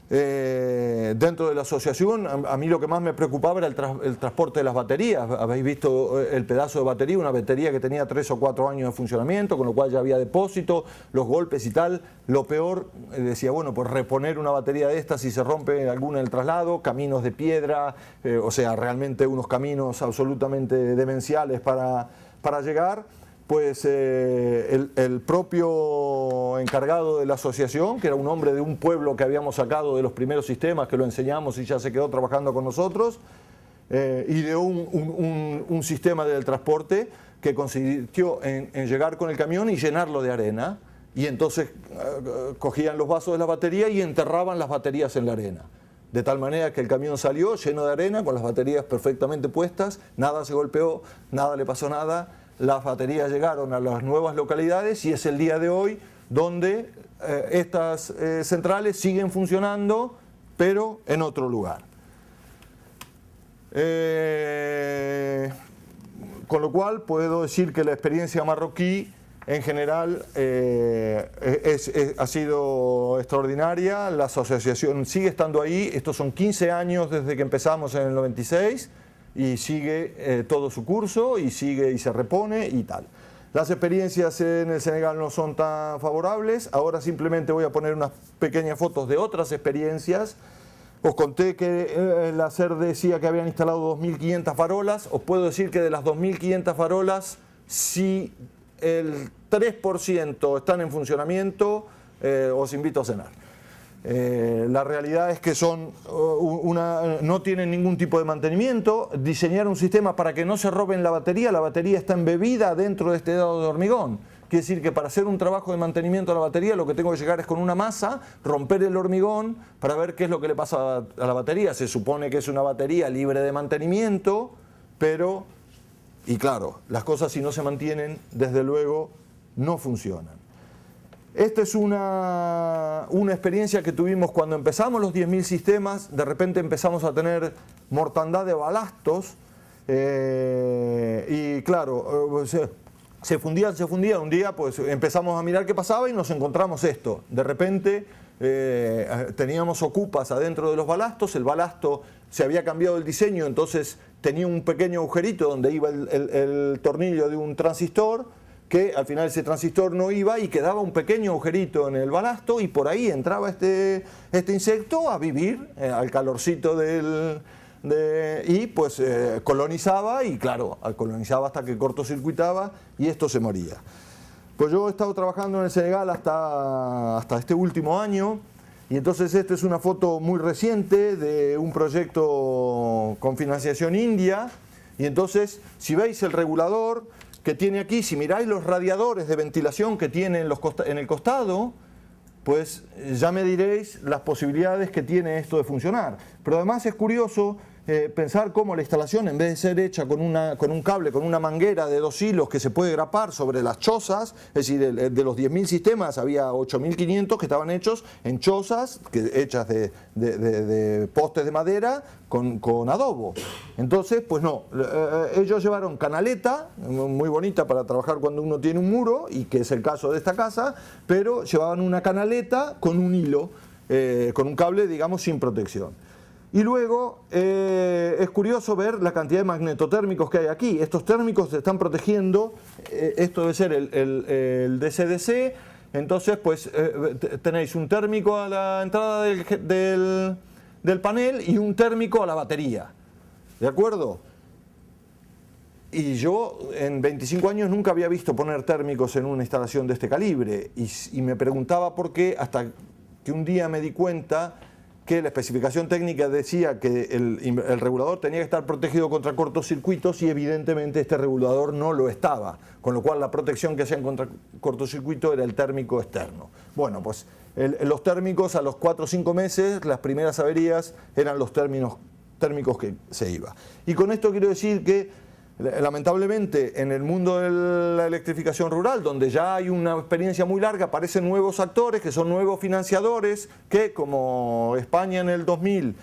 dentro de la asociación, a mí lo que más me preocupaba era el transporte de las baterías. Habéis visto el pedazo de batería, una batería que tenía 3 o 4 años de funcionamiento, con lo cual ya había depósito, los golpes y tal. Lo peor, decía, bueno, pues reponer una batería de estas si se rompe alguna en el traslado, caminos de piedra, o sea, realmente unos caminos absolutamente demenciales para llegar. Pues el propio encargado de la asociación, que era un hombre de un pueblo que habíamos sacado de los primeros sistemas, que lo enseñamos y ya se quedó trabajando con nosotros, ideó un sistema del transporte que consistió en llegar con el camión y llenarlo de arena, y entonces cogían los vasos de la batería y enterraban las baterías en la arena. De tal manera que el camión salió lleno de arena, con las baterías perfectamente puestas, nada se golpeó, nada le pasó nada. Las baterías llegaron a las nuevas localidades y es el día de hoy donde estas centrales siguen funcionando, pero en otro lugar. Con lo cual puedo decir que la experiencia marroquí en general ha sido extraordinaria. La asociación sigue estando ahí. Estos son 15 años desde que empezamos en el 96 y sigue todo su curso y sigue y se repone y tal. Las experiencias en el Senegal no son tan favorables. Ahora simplemente voy a poner unas pequeñas fotos de otras experiencias. Os conté que la SER decía que habían instalado 2.500 farolas. Os puedo decir que de las 2.500 farolas, si el 3% están en funcionamiento, os invito a cenar. La realidad es que no tienen ningún tipo de mantenimiento. Diseñar un sistema para que no se roben la batería está embebida dentro de este dado de hormigón. Quiere decir que para hacer un trabajo de mantenimiento a la batería lo que tengo que llegar es con una masa, romper el hormigón para ver qué es lo que le pasa a la batería. Se supone que es una batería libre de mantenimiento, pero, y claro, las cosas si no se mantienen, desde luego, no funcionan. Esta es una experiencia que tuvimos cuando empezamos los 10.000 sistemas. De repente empezamos a tener mortandad de balastos y claro, se fundían. Un día pues empezamos a mirar qué pasaba y nos encontramos esto. De repente teníamos ocupas adentro de los balastos. El balasto se había cambiado el diseño, entonces tenía un pequeño agujerito donde iba el tornillo de un transistor, que al final ese transistor no iba y quedaba un pequeño agujerito en el balasto y por ahí entraba este insecto a vivir al calorcito y pues colonizaba y claro, colonizaba hasta que cortocircuitaba y esto se moría. Pues yo he estado trabajando en el Senegal hasta este último año y entonces esta es una foto muy reciente de un proyecto con financiación india y entonces si veis el regulador que tiene aquí, si miráis los radiadores de ventilación que tiene en el costado, pues ya me diréis las posibilidades que tiene esto de funcionar. Pero además es curioso pensar cómo la instalación, en vez de ser hecha con un cable, con una manguera de 2 hilos que se puede grapar sobre las chozas, es decir, de los 10.000 sistemas había 8.500 que estaban hechos en chozas, hechas de postes de madera con adobo. Entonces, pues no, ellos llevaron canaleta, muy bonita para trabajar cuando uno tiene un muro, y que es el caso de esta casa, pero llevaban una canaleta con un hilo, con un cable, digamos, sin protección. Y luego es curioso ver la cantidad de magnetotérmicos que hay aquí. Estos térmicos se están protegiendo, esto debe ser el DC-DC, entonces pues tenéis un térmico a la entrada del panel y un térmico a la batería, ¿de acuerdo? Y yo en 25 años nunca había visto poner térmicos en una instalación de este calibre y me preguntaba por qué, hasta que un día me di cuenta que la especificación técnica decía que el regulador tenía que estar protegido contra cortocircuitos y evidentemente este regulador no lo estaba, con lo cual la protección que hacían contra cortocircuito era el térmico externo. Bueno, pues los térmicos a los 4 o 5 meses, las primeras averías eran los térmicos que se iba. Y con esto quiero decir que Lamentablemente, en el mundo de la electrificación rural, donde ya hay una experiencia muy larga, aparecen nuevos actores que son nuevos financiadores, que como España en el 2000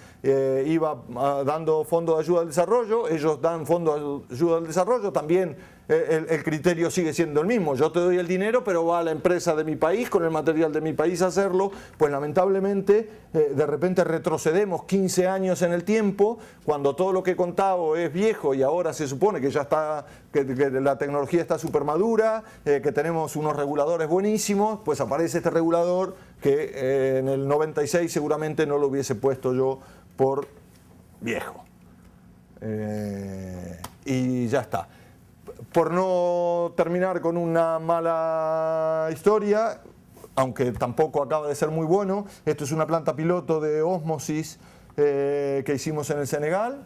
iba dando fondos de ayuda al desarrollo, ellos dan fondos de ayuda al desarrollo, también el criterio sigue siendo el mismo. Yo te doy el dinero, pero va a la empresa de mi país, con el material de mi país a hacerlo. Pues lamentablemente, de repente retrocedemos 15 años en el tiempo, cuando todo lo que he contado es viejo y ahora se supone que ya está, que la tecnología está súper madura, que tenemos unos reguladores buenísimos. Pues aparece este regulador que en el 96 seguramente no lo hubiese puesto yo por viejo. Y ya está. Por no terminar con una mala historia, aunque tampoco acaba de ser muy bueno, esto es una planta piloto de ósmosis que hicimos en el Senegal.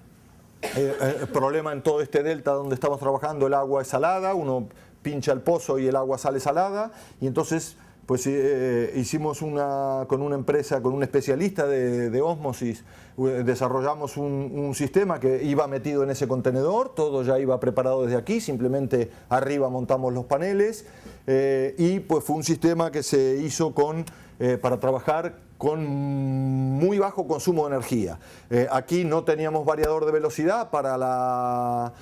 El problema en todo este delta donde estamos trabajando, el agua es salada, uno pincha el pozo y el agua sale salada, y entonces pues hicimos con una empresa, con un especialista de ósmosis, desarrollamos un sistema que iba metido en ese contenedor, todo ya iba preparado desde aquí, simplemente arriba montamos los paneles, y pues fue un sistema que se hizo para trabajar con muy bajo consumo de energía. Aquí no teníamos variador de velocidad para la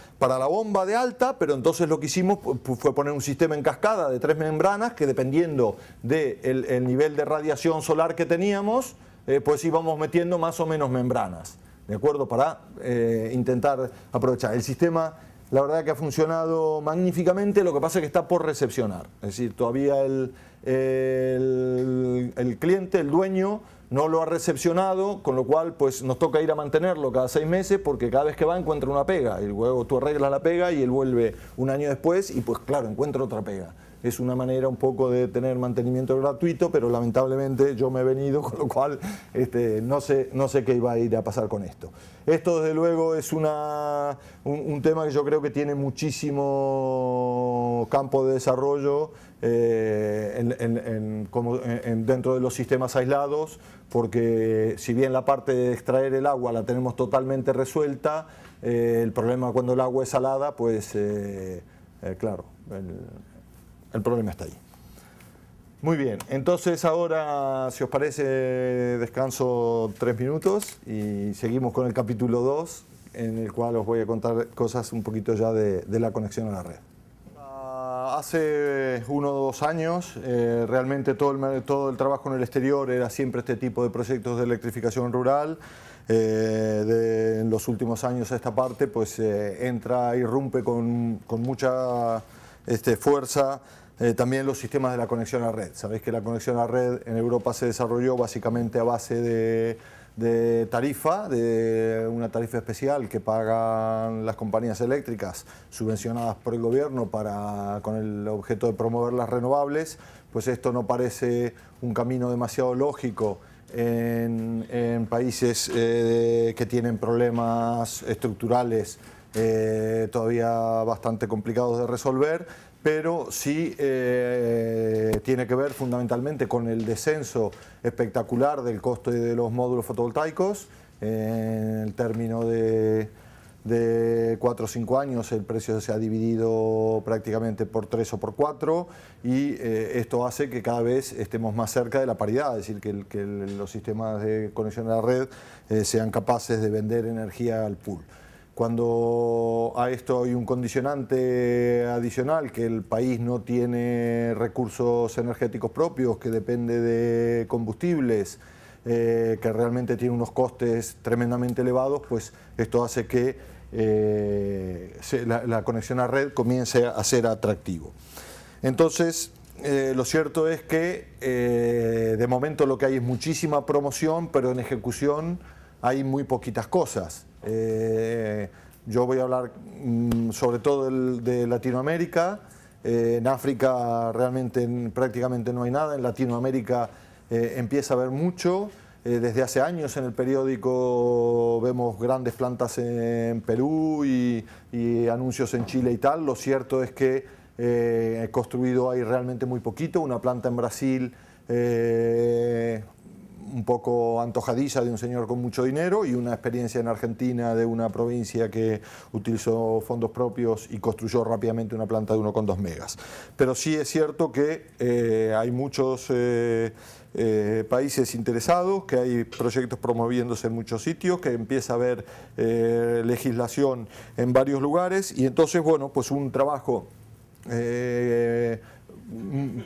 bomba de alta, pero entonces lo que hicimos fue poner un sistema en cascada de 3 membranas que, dependiendo del nivel de radiación solar que teníamos, pues íbamos metiendo más o menos membranas, ¿de acuerdo? Para intentar aprovechar. El sistema, la verdad que ha funcionado magníficamente, lo que pasa es que está por recepcionar. Es decir, todavía el cliente, el dueño, no lo ha recepcionado, con lo cual pues nos toca ir a mantenerlo cada 6 meses, porque cada vez que va encuentra una pega, y luego tú arreglas la pega y él vuelve un año después y pues claro, encuentra otra pega. Es una manera un poco de tener mantenimiento gratuito, pero lamentablemente yo me he venido, con lo cual no sé qué iba a ir a pasar con esto. Esto desde luego es un tema que yo creo que tiene muchísimo campo de desarrollo dentro de los sistemas aislados, porque si bien la parte de extraer el agua la tenemos totalmente resuelta, el problema cuando el agua es salada, pues claro, el problema está ahí. Muy bien, entonces ahora, si os parece, descanso 3 minutos y seguimos con el capítulo 2, en el cual os voy a contar cosas un poquito ya de la conexión a la red. Hace 1 o 2 años, realmente todo el trabajo en el exterior era siempre este tipo de proyectos de electrificación rural. En los últimos años a esta parte pues irrumpe con mucha fuerza también los sistemas de la conexión a la red. Sabéis que la conexión a la red en Europa se desarrolló básicamente a base de una tarifa especial que pagan las compañías eléctricas subvencionadas por el gobierno con el objeto de promover las renovables. Pues esto no parece un camino demasiado lógico en países que tienen problemas estructurales todavía bastante complicados de resolver, pero sí tiene que ver fundamentalmente con el descenso espectacular del coste de los módulos fotovoltaicos. En el término de 4 o 5 años el precio se ha dividido prácticamente por 3 o por 4, y esto hace que cada vez estemos más cerca de la paridad, es decir, que los sistemas de conexión a la red sean capaces de vender energía al pool. Cuando a esto hay un condicionante adicional, que el país no tiene recursos energéticos propios, que depende de combustibles, que realmente tiene unos costes tremendamente elevados, pues esto hace que la conexión a red comience a ser atractivo. Entonces, lo cierto es que de momento lo que hay es muchísima promoción, pero en ejecución hay muy poquitas cosas. Yo voy a hablar sobre todo de Latinoamérica. En África realmente prácticamente no hay nada. En Latinoamérica empieza a haber mucho. Desde hace años en el periódico vemos grandes plantas en Perú y anuncios en Chile y tal. Lo cierto es que construido hay realmente muy poquito. Una planta en Brasil un poco antojadiza de un señor con mucho dinero y una experiencia en Argentina de una provincia que utilizó fondos propios y construyó rápidamente una planta de 1,2 megas. Pero sí es cierto que hay muchos países interesados, que hay proyectos promoviéndose en muchos sitios, que empieza a haber legislación en varios lugares y entonces, bueno, pues un trabajo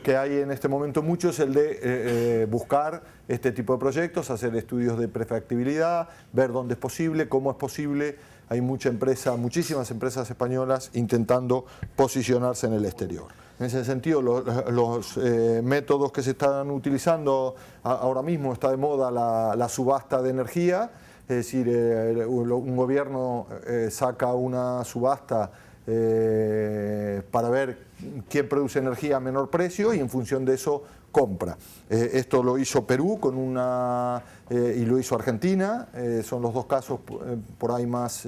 que hay en este momento mucho es el de buscar este tipo de proyectos, hacer estudios de prefactibilidad, ver dónde es posible, cómo es posible. Hay muchísimas empresas españolas intentando posicionarse en el exterior. En ese sentido, los métodos que se están utilizando ahora mismo, está de moda la subasta de energía, es decir, un gobierno saca una subasta para ver quién produce energía a menor precio y en función de eso compra. Esto lo hizo Perú y lo hizo Argentina, son los dos casos por ahí más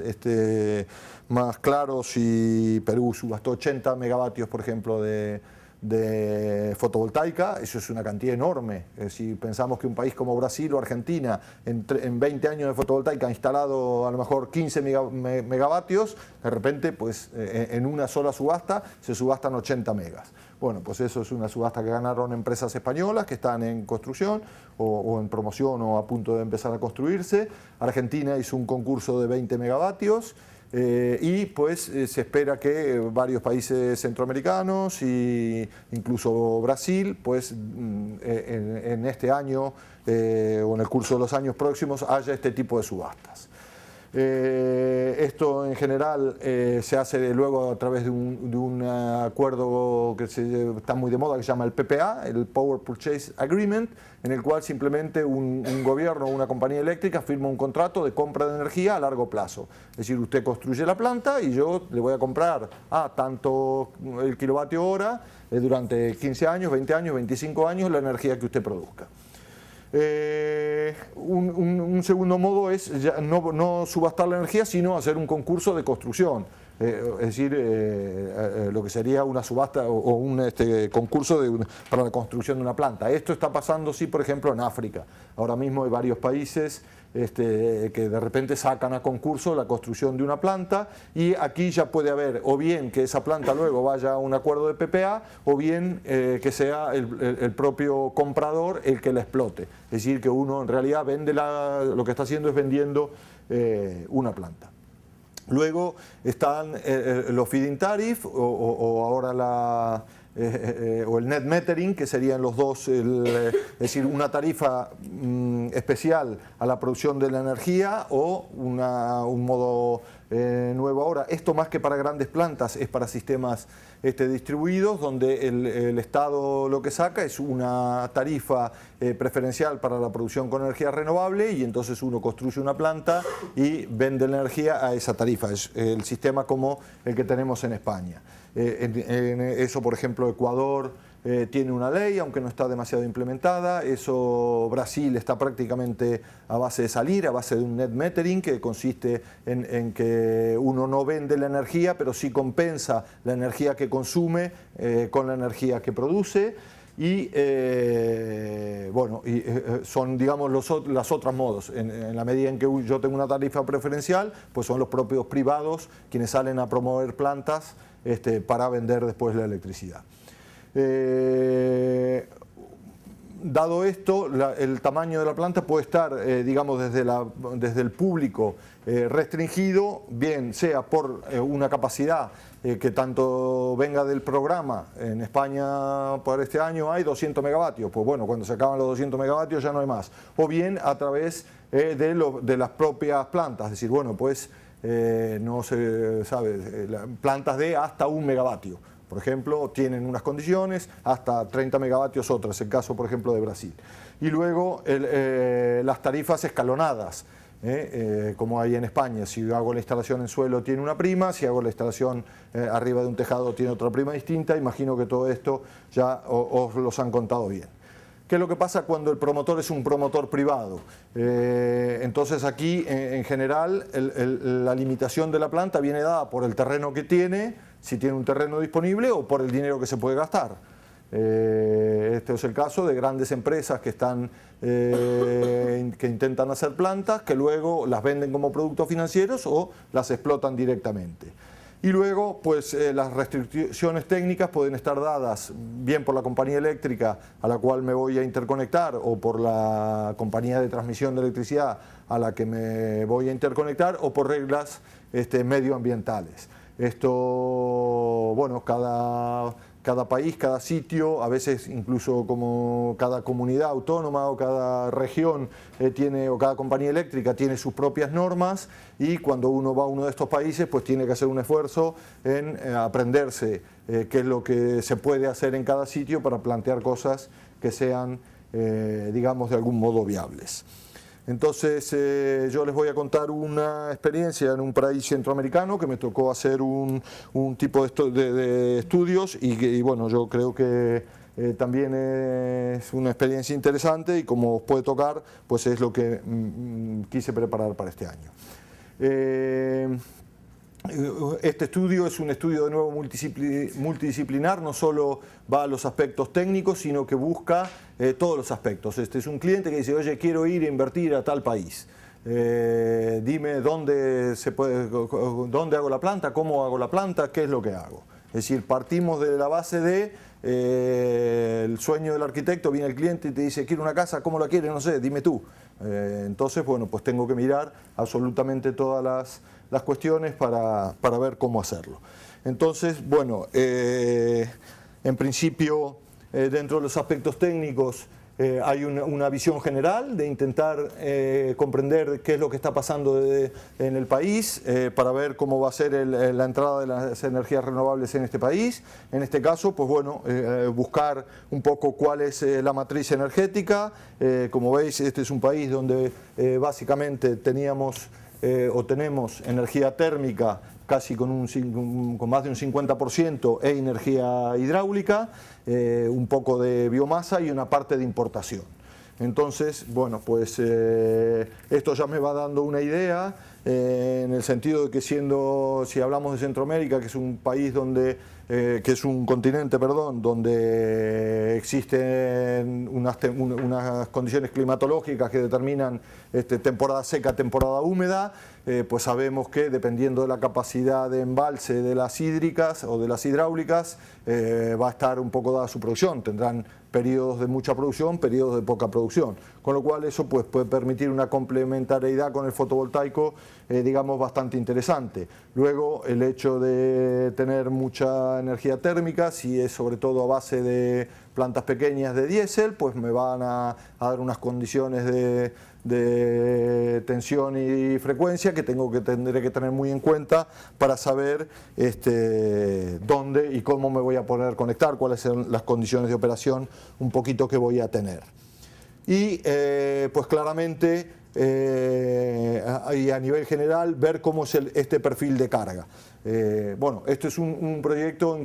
claros, y Perú subastó 80 megavatios, por ejemplo, de fotovoltaica. Eso es una cantidad enorme. Si pensamos que un país como Brasil o Argentina en 20 años de fotovoltaica ha instalado a lo mejor 15 megavatios, de repente pues en una sola subasta se subastan 80 megas. Bueno, pues eso es una subasta que ganaron empresas españolas que están en construcción o en promoción o a punto de empezar a construirse. Argentina hizo un concurso de 20 megavatios. Y pues se espera que varios países centroamericanos e incluso Brasil pues en este año o en el curso de los años próximos haya este tipo de subastas. Esto en general se hace luego a través de un acuerdo que está muy de moda, que se llama el PPA, el Power Purchase Agreement, en el cual simplemente un gobierno o una compañía eléctrica firma un contrato de compra de energía a largo plazo. Es decir, usted construye la planta y yo le voy a comprar tanto el kilovatio hora durante 15 años, 20 años, 25 años la energía que usted produzca. Un segundo modo es no subastar la energía, sino hacer un concurso de construcción, es decir, lo que sería una subasta o un concurso para la construcción de una planta. Esto está pasando, sí, por ejemplo, en África. Ahora mismo hay varios países que de repente sacan a concurso la construcción de una planta, y aquí ya puede haber o bien que esa planta luego vaya a un acuerdo de PPA o bien que sea el propio comprador el que la explote. Es decir, que uno en realidad lo que está haciendo es vendiendo una planta. Luego están los feed-in tariff o ahora o el net metering, que serían los dos, es decir, una tarifa especial a la producción de la energía o un modo nuevo ahora. Esto más que para grandes plantas es para sistemas distribuidos, donde el Estado lo que saca es una tarifa preferencial para la producción con energía renovable, y entonces uno construye una planta y vende la energía a esa tarifa. Es el sistema como el que tenemos en España. En eso, por ejemplo, Ecuador tiene una ley, aunque no está demasiado implementada. Eso Brasil está prácticamente a base de salir, a base de un net metering, que consiste en que uno no vende la energía, pero sí compensa la energía que consume con la energía que produce. Y son, digamos, las otros modos. En la medida en que yo tengo una tarifa preferencial, pues son los propios privados quienes salen a promover plantas para vender después la electricidad. Dado esto, el tamaño de la planta puede estar, digamos, desde el público restringido, bien sea por una capacidad que tanto venga del programa. En España por este año hay 200 megavatios, pues bueno, cuando se acaban los 200 megavatios ya no hay más. O bien a través de las propias plantas, es decir, bueno, pues no se sabe, plantas de hasta 1 megavatio. Por ejemplo, tienen unas condiciones, hasta 30 megavatios otras, el caso, por ejemplo, de Brasil. Y luego las tarifas escalonadas, como hay en España. Si hago la instalación en suelo tiene una prima, si hago la instalación arriba de un tejado tiene otra prima distinta. Imagino que todo esto ya os los han contado bien. ¿Qué es lo que pasa cuando el promotor es un promotor privado? Entonces aquí, en general, la limitación de la planta viene dada por el terreno que tiene, si tiene un terreno disponible, o por el dinero que se puede gastar. Este es el caso de grandes empresas que intentan hacer plantas, que luego las venden como productos financieros o las explotan directamente. Y luego, pues las restricciones técnicas pueden estar dadas bien por la compañía eléctrica a la cual me voy a interconectar o por la compañía de transmisión de electricidad a la que me voy a interconectar o por reglas medioambientales. Esto, bueno, cada país, cada sitio, a veces incluso como cada comunidad autónoma o cada región o cada compañía eléctrica tiene sus propias normas, y cuando uno va a uno de estos países pues tiene que hacer un esfuerzo en aprenderse qué es lo que se puede hacer en cada sitio para plantear cosas que sean, digamos, de algún modo viables. Entonces yo les voy a contar una experiencia en un país centroamericano que me tocó hacer un tipo de estudios y bueno, yo creo que también es una experiencia interesante, y como os puede tocar, pues es lo que quise preparar para este año. Este estudio es un estudio de nuevo multidisciplinar, no solo va a los aspectos técnicos, sino que busca todos los aspectos. Este es un cliente que dice, oye, quiero ir a invertir a tal país. Dime dónde hago la planta, cómo hago la planta, qué es lo que hago. Es decir, partimos de la base de el sueño del arquitecto. Viene el cliente y te dice, quiero una casa, ¿cómo la quieres? No sé, dime tú. Entonces, bueno, pues tengo que mirar absolutamente todas las cuestiones para ver cómo hacerlo. Entonces, bueno, en principio, dentro de los aspectos técnicos, hay una visión general de intentar comprender qué es lo que está pasando en el país, para ver cómo va a ser la entrada de las energías renovables en este país. En este caso, pues bueno, buscar un poco cuál es la matriz energética. Como veis, este es un país donde básicamente tenemos energía térmica casi con más de un 50%, e energía hidráulica, un poco de biomasa y una parte de importación. Entonces, bueno, pues esto ya me va dando una idea, en el sentido de que si hablamos de Centroamérica, que es un país que es un continente, perdón, donde existen unas condiciones climatológicas que determinan temporada seca, temporada húmeda, pues sabemos que dependiendo de la capacidad de embalse de las hídricas o de las hidráulicas, va a estar un poco dada su producción. Tendrán periodos de mucha producción, periodos de poca producción, con lo cual eso pues puede permitir una complementariedad con el fotovoltaico, digamos, bastante interesante. Luego, el hecho de tener mucha energía térmica, si es sobre todo a base de plantas pequeñas de diésel, pues me van a dar unas condiciones de tensión y frecuencia que tendré que tener muy en cuenta para saber dónde y cómo me voy a poder conectar, cuáles son las condiciones de operación un poquito que voy a tener. Y pues claramente, y a nivel general, ver cómo es este perfil de carga. Bueno, esto es un proyecto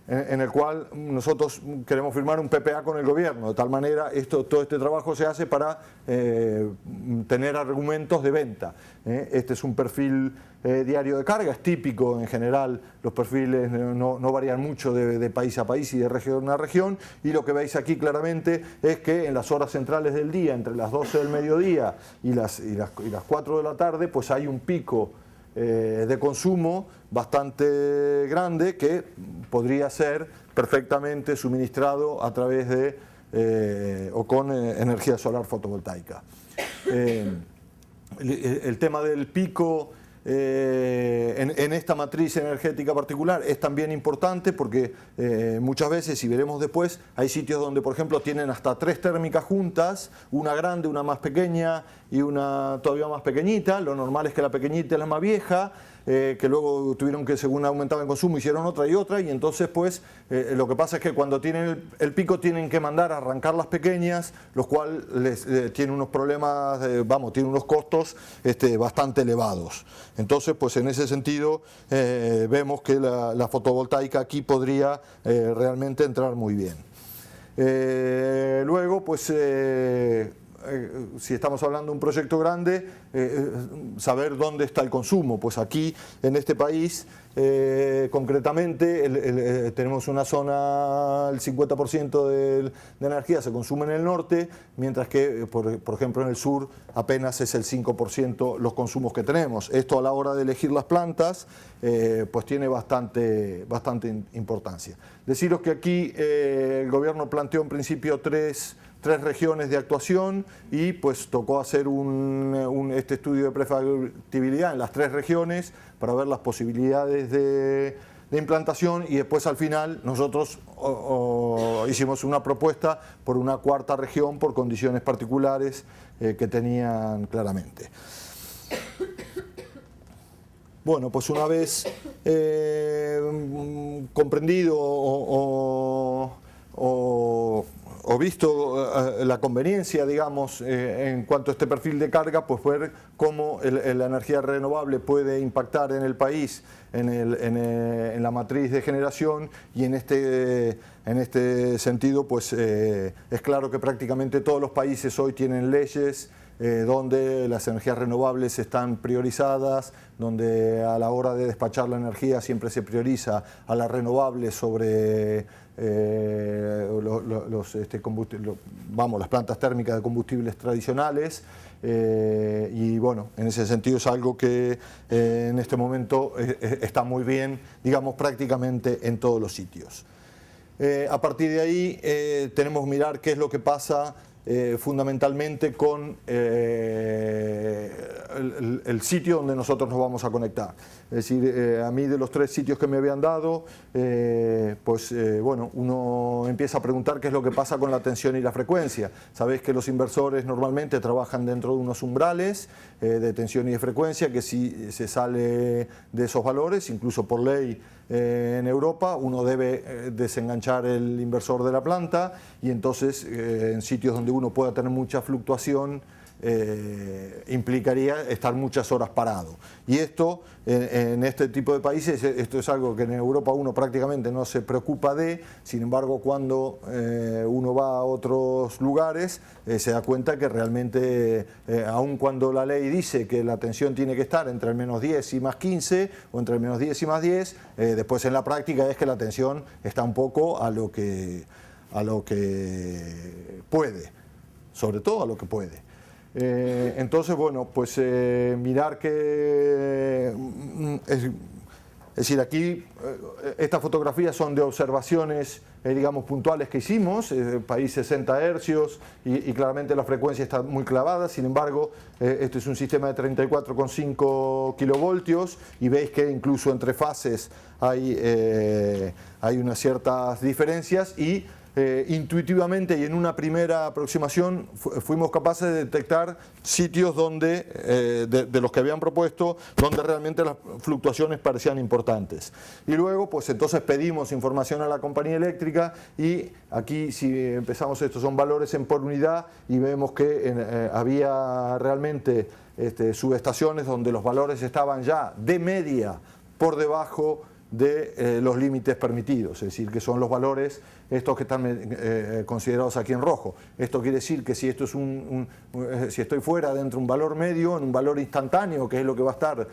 en el cual nosotros queremos firmar un PPA con el gobierno, de tal manera todo este trabajo se hace para tener argumentos de venta. Este es un perfil diario de carga, es típico en general, los perfiles no varían mucho de país a país y de región a región, y lo que veis aquí claramente es que en las horas centrales del día, entre las 12 del mediodía y las 4 de la tarde, pues hay un pico de consumo bastante grande que podría ser perfectamente suministrado a través de o con energía solar fotovoltaica. El tema del pico en esta matriz energética particular es también importante porque muchas veces, y veremos después, hay sitios donde, por ejemplo, tienen hasta 3 térmicas juntas, una grande, una más pequeña y una todavía más pequeñita. Lo normal es que la pequeñita es la más vieja, que luego tuvieron que, según aumentaba el consumo, hicieron otra, y entonces pues lo que pasa es que cuando tienen el pico tienen que mandar a arrancar las pequeñas, los cuales tienen unos problemas, tienen unos costos bastante elevados. Entonces, pues en ese sentido vemos que la fotovoltaica aquí podría realmente entrar muy bien. Luego, pues si estamos hablando de un proyecto grande, saber dónde está el consumo. Pues aquí, en este país, concretamente, tenemos una zona, el 50% de energía se consume en el norte, mientras que, por ejemplo, en el sur apenas es el 5% los consumos que tenemos. Esto a la hora de elegir las plantas, pues tiene bastante importancia. Deciros que aquí el gobierno planteó en principio tres regiones de actuación y pues tocó hacer este estudio de prefactibilidad en las 3 regiones para ver las posibilidades de implantación, y después al final nosotros hicimos una propuesta por una 4ª región por condiciones particulares que tenían claramente. Bueno, pues una vez comprendido o visto la conveniencia, digamos, en cuanto a este perfil de carga, pues ver cómo la energía renovable puede impactar en el país, en la matriz de generación, y en este sentido, pues es claro que prácticamente todos los países hoy tienen leyes donde las energías renovables están priorizadas, donde a la hora de despachar la energía siempre se prioriza a las renovables sobre las plantas térmicas de combustibles tradicionales, y bueno, en ese sentido es algo que en este momento está muy bien, digamos, prácticamente en todos los sitios. A partir de ahí tenemos que mirar qué es lo que pasa fundamentalmente con el sitio donde nosotros nos vamos a conectar. Es decir, a mí de los 3 sitios que me habían dado, bueno, uno empieza a preguntar qué es lo que pasa con la tensión y la frecuencia. Sabéis que los inversores normalmente trabajan dentro de unos umbrales de tensión y de frecuencia, que si se sale de esos valores, incluso por ley en Europa, uno debe desenganchar el inversor de la planta, y entonces en sitios donde uno pueda tener mucha fluctuación implicaría estar muchas horas parado. Y esto, en este tipo de países, esto es algo que en Europa uno prácticamente no se preocupa de. Sin embargo, cuando uno va a otros lugares, se da cuenta que realmente, aun cuando la ley dice que la tensión tiene que estar entre el -10 y +15, o entre el -10 y +10, después en la práctica es que la tensión está un poco a lo que puede, sobre todo a lo que puede. Entonces, bueno, pues mirar que es decir, aquí estas fotografías son de observaciones, digamos, puntuales que hicimos, país 60 hercios, y claramente la frecuencia está muy clavada. Sin embargo, este es un sistema de 34,5 kilovoltios, y veis que incluso entre fases hay unas ciertas diferencias, y intuitivamente y en una primera aproximación fuimos capaces de detectar sitios donde, de los que habían propuesto, donde realmente las fluctuaciones parecían importantes. Y luego, pues entonces pedimos información a la compañía eléctrica, y aquí, si empezamos, estos son valores en por unidad, y vemos que había realmente subestaciones donde los valores estaban ya de media por debajo de los límites permitidos, es decir, que son los valores estos que están considerados aquí en rojo. Esto quiere decir que si esto es si estoy fuera dentro de un valor medio, en un valor instantáneo, que es lo que va a estar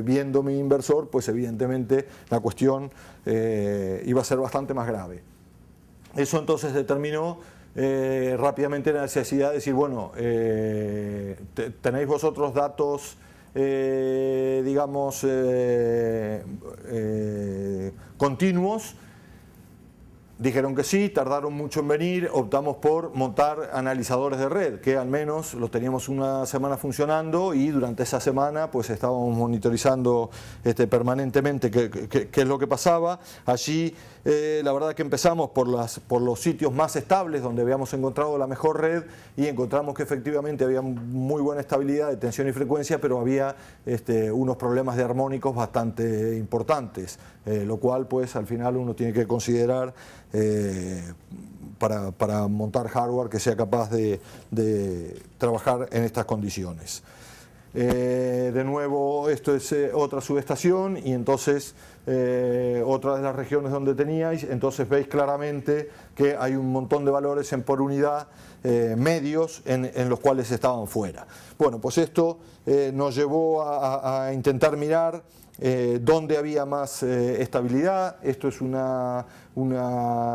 viendo mi inversor, pues evidentemente la cuestión iba a ser bastante más grave. Eso entonces determinó rápidamente la necesidad de decir, bueno, ¿tenéis vosotros datos digamos continuos? Dijeron que sí, tardaron mucho en venir, optamos por montar analizadores de red, que al menos los teníamos una semana funcionando, y durante esa semana pues estábamos monitorizando permanentemente qué es lo que pasaba. Allí la verdad que empezamos por los sitios más estables, donde habíamos encontrado la mejor red, y encontramos que efectivamente había muy buena estabilidad de tensión y frecuencia, pero había unos problemas de armónicos bastante importantes, lo cual pues al final uno tiene que considerar para montar hardware que sea capaz de trabajar en estas condiciones. De nuevo, esto es otra subestación y entonces otra de las regiones donde teníais, entonces veis claramente que hay un montón de valores en por unidad medios en los cuales estaban fuera. Bueno, pues esto nos llevó a intentar mirar dónde había más estabilidad. Esto es una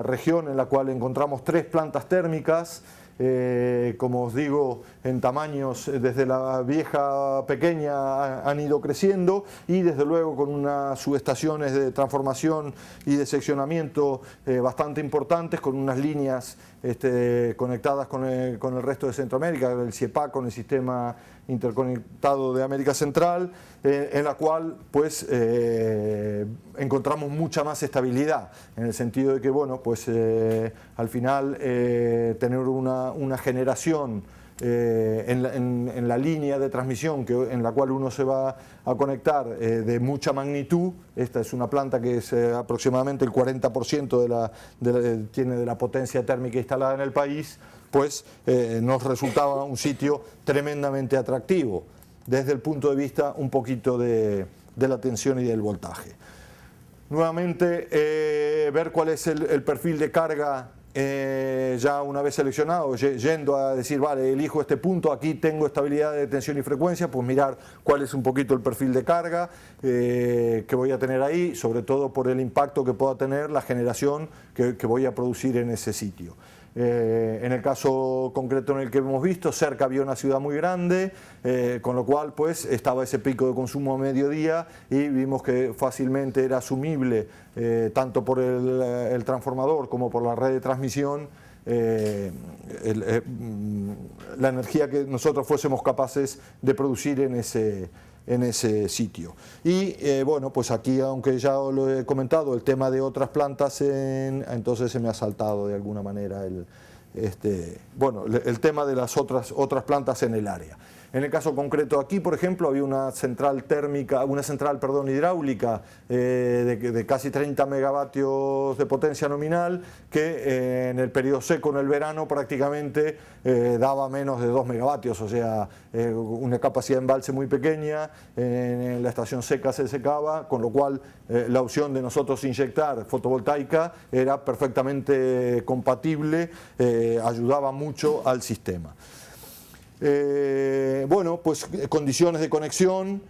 región en la cual encontramos 3 plantas térmicas, como os digo, en tamaños desde la vieja pequeña han ido creciendo, y desde luego con unas subestaciones de transformación y de seccionamiento bastante importantes, con unas líneas conectadas con el resto de Centroamérica, el CIEPAC, con el Sistema Interconectado de América Central, en la cual pues encontramos mucha más estabilidad, en el sentido de que, bueno, pues al final tener una generación en la línea de transmisión en la cual uno se va a conectar de mucha magnitud. Esta es una planta que es aproximadamente el 40% tiene de la potencia térmica instalada en el país, pues nos resultaba un sitio tremendamente atractivo desde el punto de vista un poquito de la tensión y del voltaje. Nuevamente, ver cuál es el perfil de carga ya una vez seleccionado, yendo a decir, vale, elijo este punto, aquí tengo estabilidad de tensión y frecuencia, pues mirar cuál es un poquito el perfil de carga que voy a tener ahí, sobre todo por el impacto que pueda tener la generación que voy a producir en ese sitio. En el caso concreto en el que hemos visto, cerca había una ciudad muy grande, con lo cual pues estaba ese pico de consumo a mediodía y vimos que fácilmente era asumible tanto por el transformador como por la red de transmisión la energía que nosotros fuésemos capaces de producir en ese sitio. Y bueno, pues aquí, aunque ya lo he comentado, el tema de otras plantas, entonces se me ha saltado de alguna manera el tema de las otras plantas en el área. En el caso concreto aquí, por ejemplo, había una central hidráulica de casi 30 megavatios de potencia nominal que en el periodo seco, en el verano, prácticamente daba menos de 2 megavatios, o sea, una capacidad de embalse muy pequeña. En la estación seca se secaba, con lo cual la opción de nosotros inyectar fotovoltaica era perfectamente compatible, ayudaba mucho al sistema. Bueno, pues condiciones de conexión,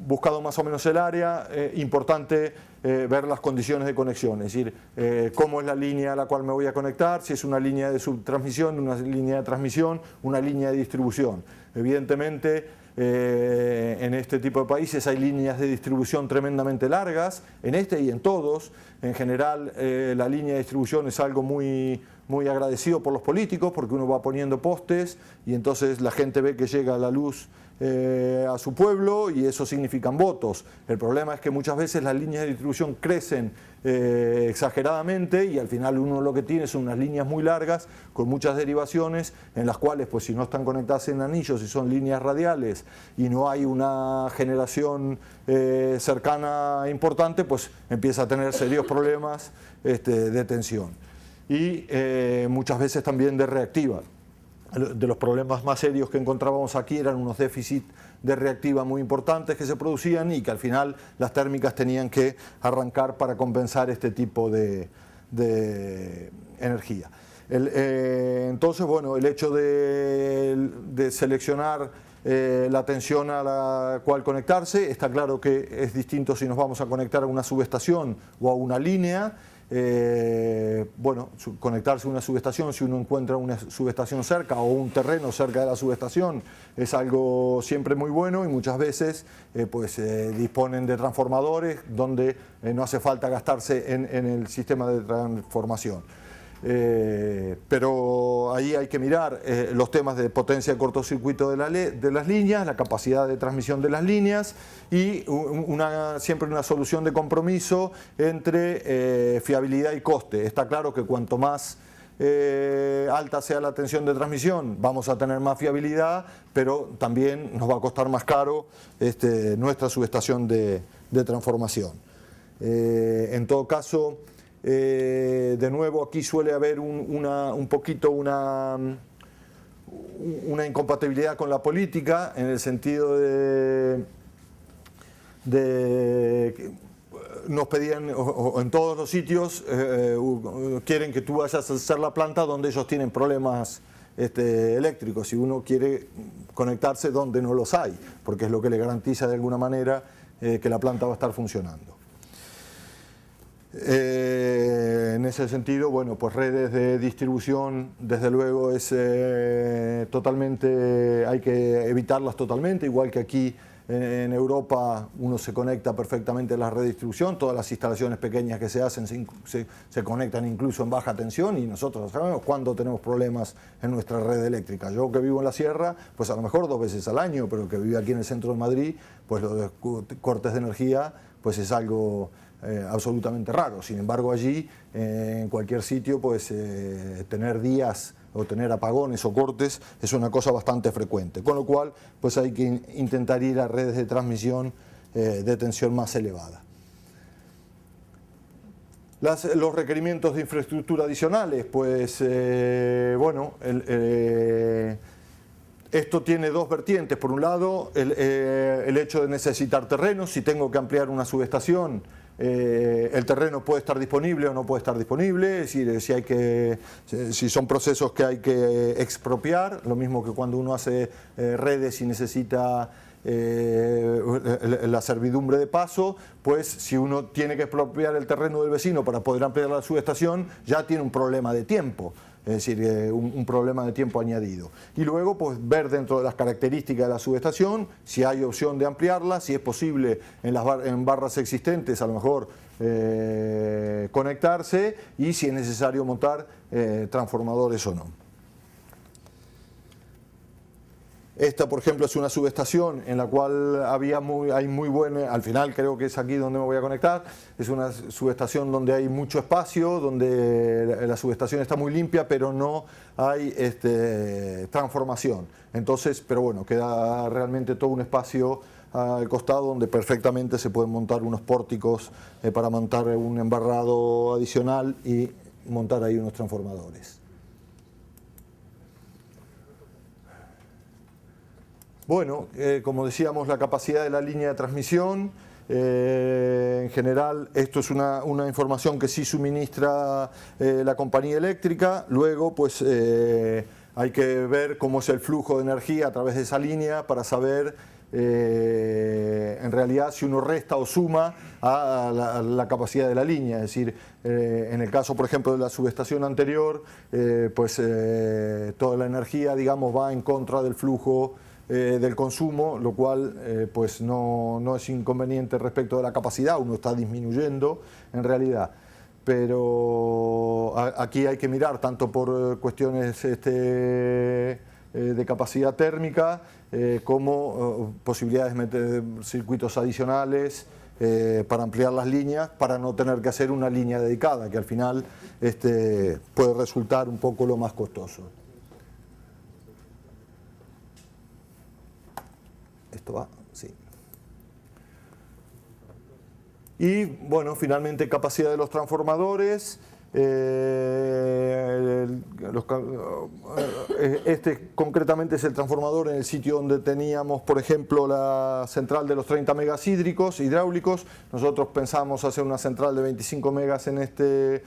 buscado más o menos el área, importante ver las condiciones de conexión, es decir, cómo es la línea a la cual me voy a conectar, si es una línea de subtransmisión, una línea de transmisión, una línea de distribución. Evidentemente, en este tipo de países hay líneas de distribución tremendamente largas, en este y en todos. En general, la línea de distribución es algo muy agradecido por los políticos, porque uno va poniendo postes y entonces la gente ve que llega la luz a su pueblo y eso significan votos. El problema es que muchas veces las líneas de distribución crecen exageradamente y al final uno lo que tiene son unas líneas muy largas con muchas derivaciones en las cuales, pues si no están conectadas en anillos y son líneas radiales y no hay una generación cercana importante, pues empieza a tener serios problemas de tensión y muchas veces también de reactiva. De los problemas más serios que encontrábamos aquí eran unos déficits de reactiva muy importantes que se producían y que al final las térmicas tenían que arrancar para compensar este tipo de energía. Entonces, bueno, el hecho de seleccionar la tensión a la cual conectarse, está claro que es distinto si nos vamos a conectar a una subestación o a una línea. Bueno, conectarse a una subestación, si uno encuentra una subestación cerca o un terreno cerca de la subestación, es algo siempre muy bueno y muchas veces disponen de transformadores donde no hace falta gastarse en el sistema de transformación. Pero ahí hay que mirar los temas de potencia de cortocircuito de las líneas, la capacidad de transmisión de las líneas y siempre una solución de compromiso entre fiabilidad y coste. Está claro que cuanto más alta sea la tensión de transmisión, vamos a tener más fiabilidad, pero también nos va a costar más caro nuestra subestación de transformación. En todo caso, de nuevo aquí suele haber un poquito una una incompatibilidad con la política, en el sentido de nos pedían, o en todos los sitios, quieren que tú vayas a hacer la planta donde ellos tienen problemas eléctricos, y uno quiere conectarse donde no los hay, porque es lo que le garantiza de alguna manera que la planta va a estar funcionando. En ese sentido, bueno, pues redes de distribución, desde luego, es totalmente, hay que evitarlas totalmente, igual que aquí en Europa uno se conecta perfectamente a la red de distribución, todas las instalaciones pequeñas que se hacen se conectan incluso en baja tensión, y nosotros sabemos cuándo tenemos problemas en nuestra red eléctrica. Yo, que vivo en la sierra, pues a lo mejor 2 veces al año, pero que vive aquí en el centro de Madrid, pues los cortes de energía pues es algo absolutamente raro. Sin embargo, allí, en cualquier sitio, pues tener días o tener apagones o cortes es una cosa bastante frecuente, con lo cual pues hay que intentar ir a redes de transmisión de tensión más elevada. Los requerimientos de infraestructura adicionales, pues bueno, esto tiene 2 vertientes. Por un lado, el hecho de necesitar terrenos. Si tengo que ampliar una subestación, el terreno puede estar disponible o no puede estar disponible, es decir, si son procesos que hay que expropiar, lo mismo que cuando uno hace redes y necesita la servidumbre de paso, pues si uno tiene que expropiar el terreno del vecino para poder ampliar la subestación, ya tiene un problema de tiempo. Es decir, un problema de tiempo añadido. Y luego, pues, ver dentro de las características de la subestación si hay opción de ampliarla, si es posible en barras existentes a lo mejor conectarse, y si es necesario montar transformadores o no. Esta, por ejemplo, es una subestación en la cual hay muy buena, al final creo que es aquí donde me voy a conectar, es una subestación donde hay mucho espacio, donde la subestación está muy limpia, pero no hay transformación. Entonces, pero bueno, queda realmente todo un espacio al costado donde perfectamente se pueden montar unos pórticos para montar un embarrado adicional y montar ahí unos transformadores. Bueno, como decíamos, la capacidad de la línea de transmisión, en general esto es una información que sí suministra la compañía eléctrica. Luego, pues hay que ver cómo es el flujo de energía a través de esa línea para saber en realidad si uno resta o suma a la capacidad de la línea. Es decir, en el caso, por ejemplo, de la subestación anterior, pues toda la energía, digamos, va en contra del flujo del consumo, lo cual pues no es inconveniente respecto de la capacidad, uno está disminuyendo en realidad. Pero aquí hay que mirar tanto por cuestiones de capacidad térmica como posibilidades de meter circuitos adicionales para ampliar las líneas, para no tener que hacer una línea dedicada, que al final puede resultar un poco lo más costoso. Esto va, sí. Y bueno, finalmente capacidad de los transformadores. Este concretamente es el transformador en el sitio donde teníamos, por ejemplo, la central de los 30 megas hidráulicos. Nosotros pensamos hacer una central de 25 megas en este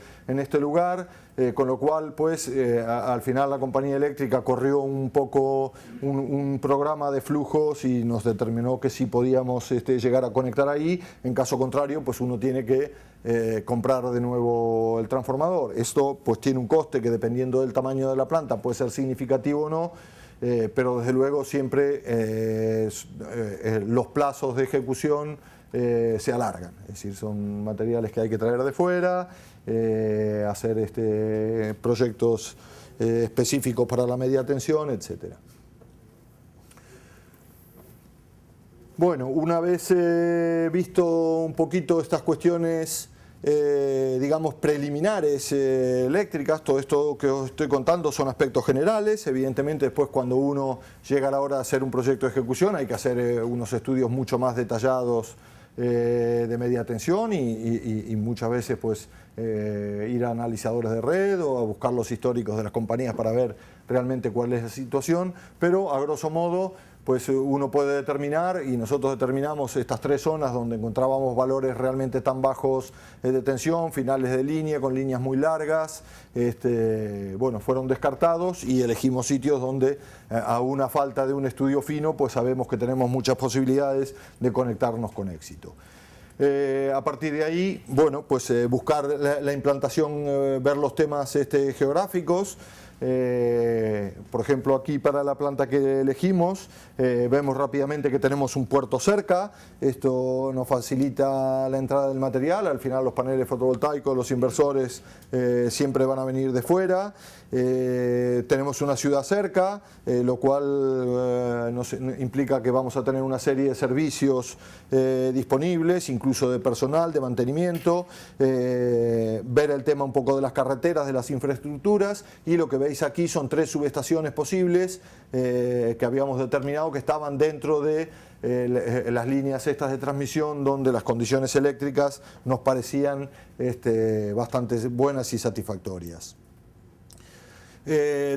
lugar, con lo cual pues al final la compañía eléctrica corrió un poco un programa de flujos y nos determinó que sí podíamos llegar a conectar ahí. En caso contrario, pues uno tiene que comprar de nuevo el transformador. Esto pues tiene un coste que, dependiendo del tamaño de la planta, puede ser significativo o no, pero desde luego siempre los plazos de ejecución se alargan. Es decir, son materiales que hay que traer de fuera, hacer proyectos específicos para la media tensión, etcétera. Bueno, una vez visto un poquito estas cuestiones digamos preliminares eléctricas, todo esto que os estoy contando son aspectos generales. Evidentemente después, cuando uno llega a la hora de hacer un proyecto de ejecución, hay que hacer unos estudios mucho más detallados de media tensión y muchas veces pues ir a analizadores de red o a buscar los históricos de las compañías para ver realmente cuál es la situación, pero a grosso modo pues uno puede determinar, y nosotros determinamos estas 3 zonas donde encontrábamos valores realmente tan bajos de tensión, finales de línea con líneas muy largas, bueno, fueron descartados y elegimos sitios donde a una falta de un estudio fino pues sabemos que tenemos muchas posibilidades de conectarnos con éxito. A partir de ahí, bueno, pues buscar la implantación, ver los temas geográficos. Por ejemplo, aquí para la planta que elegimos vemos rápidamente que tenemos un puerto cerca. Esto nos facilita la entrada del material. Al final los paneles fotovoltaicos, los inversores siempre van a venir de fuera. Tenemos una ciudad cerca, lo cual implica que vamos a tener una serie de servicios disponibles, incluso de personal, de mantenimiento, ver el tema un poco de las carreteras, de las infraestructuras, y lo que veis aquí son 3 subestaciones posibles que habíamos determinado que estaban dentro de las líneas estas de transmisión, donde las condiciones eléctricas nos parecían bastante buenas y satisfactorias.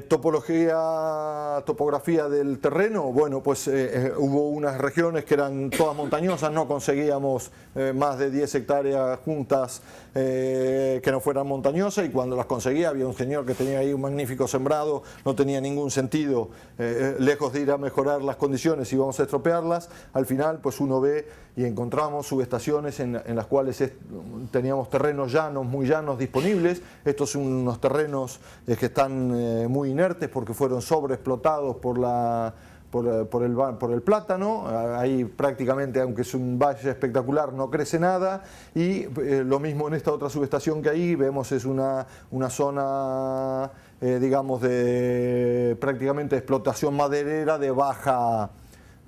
Topografía del terreno, bueno, pues hubo unas regiones que eran todas montañosas, no conseguíamos más de 10 hectáreas juntas que no fueran montañosas, y cuando las conseguía había un señor que tenía ahí un magnífico sembrado, no tenía ningún sentido, lejos de ir a mejorar las condiciones íbamos a estropearlas. Al final pues uno ve y encontramos subestaciones en las cuales teníamos terrenos llanos, muy llanos disponibles. Estos son unos terrenos que están muy inertes porque fueron sobreexplotados por el plátano. Ahí prácticamente, aunque es un valle espectacular, no crece nada, y lo mismo en esta otra subestación que ahí vemos es una zona digamos de prácticamente explotación maderera de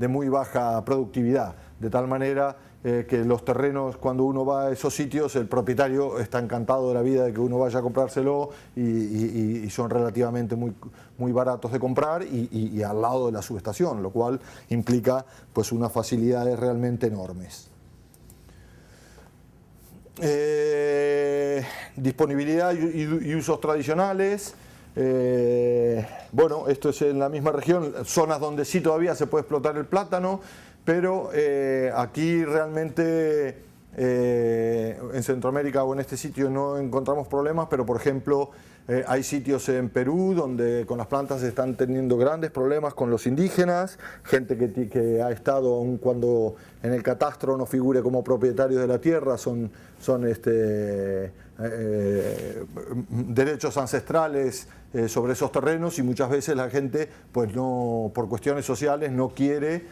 muy baja productividad, de tal manera que los terrenos, cuando uno va a esos sitios, el propietario está encantado de la vida de que uno vaya a comprárselo, y son relativamente muy baratos de comprar y al lado de la subestación, lo cual implica pues unas facilidades realmente enormes. Disponibilidad y usos tradicionales. Bueno, esto es en la misma región, zonas donde sí todavía se puede explotar el plátano, pero aquí realmente en Centroamérica o en este sitio no encontramos problemas, pero por ejemplo hay sitios en Perú donde con las plantas están teniendo grandes problemas con los indígenas, gente que ha estado, aun cuando en el catastro no figure como propietarios de la tierra, son derechos ancestrales sobre esos terrenos, y muchas veces la gente pues no, por cuestiones sociales no quiere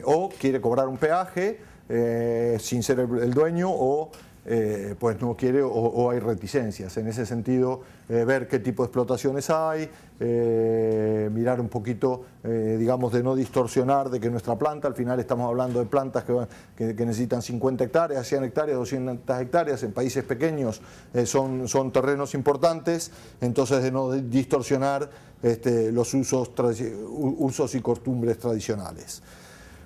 o quiere cobrar un peaje sin ser el dueño, o pues no quiere, o hay reticencias. En ese sentido, ver qué tipo de explotaciones hay, mirar un poquito, digamos, de no distorsionar, de que nuestra planta, al final estamos hablando de plantas que necesitan 50 hectáreas, 100 hectáreas, 200 hectáreas, en países pequeños son terrenos importantes, entonces de no distorsionar los usos y costumbres tradicionales.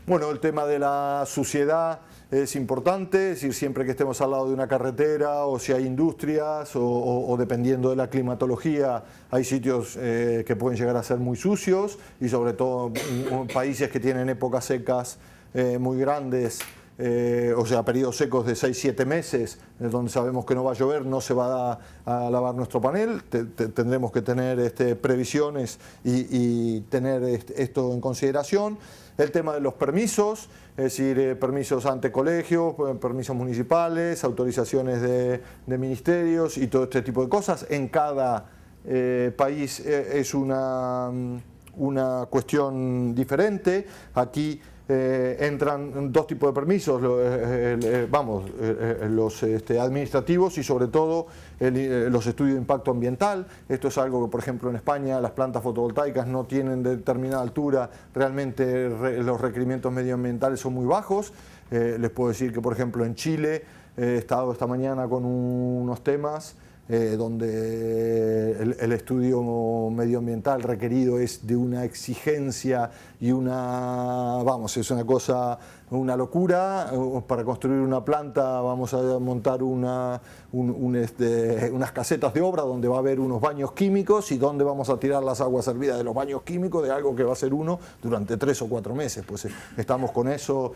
Bueno, el tema de la suciedad es importante, es decir, siempre que estemos al lado de una carretera, o si hay industrias, o dependiendo de la climatología, hay sitios que pueden llegar a ser muy sucios, y sobre todo países que tienen épocas secas muy grandes, o sea, periodos secos de 6-7 meses, donde sabemos que no va a llover, no se va a lavar nuestro panel. Tendremos que tener previsiones y tener esto en consideración. El tema de los permisos, es decir, permisos ante colegios, permisos municipales, autorizaciones de ministerios y todo este tipo de cosas. En cada país es una cuestión diferente. Aquí entran 2 tipos de permisos, los administrativos y sobre todo los estudios de impacto ambiental. Esto es algo que, por ejemplo, en España las plantas fotovoltaicas no tienen de determinada altura, realmente los requerimientos medioambientales son muy bajos. Les puedo decir que, por ejemplo, en Chile he estado esta mañana con unos temas donde el estudio medioambiental requerido es de una exigencia y vamos, es una cosa, una locura. Para construir una planta vamos a montar unas casetas de obra donde va a haber unos baños químicos y donde vamos a tirar las aguas hervidas de los baños químicos de algo que va a ser uno durante 3 o 4 meses. Pues estamos con eso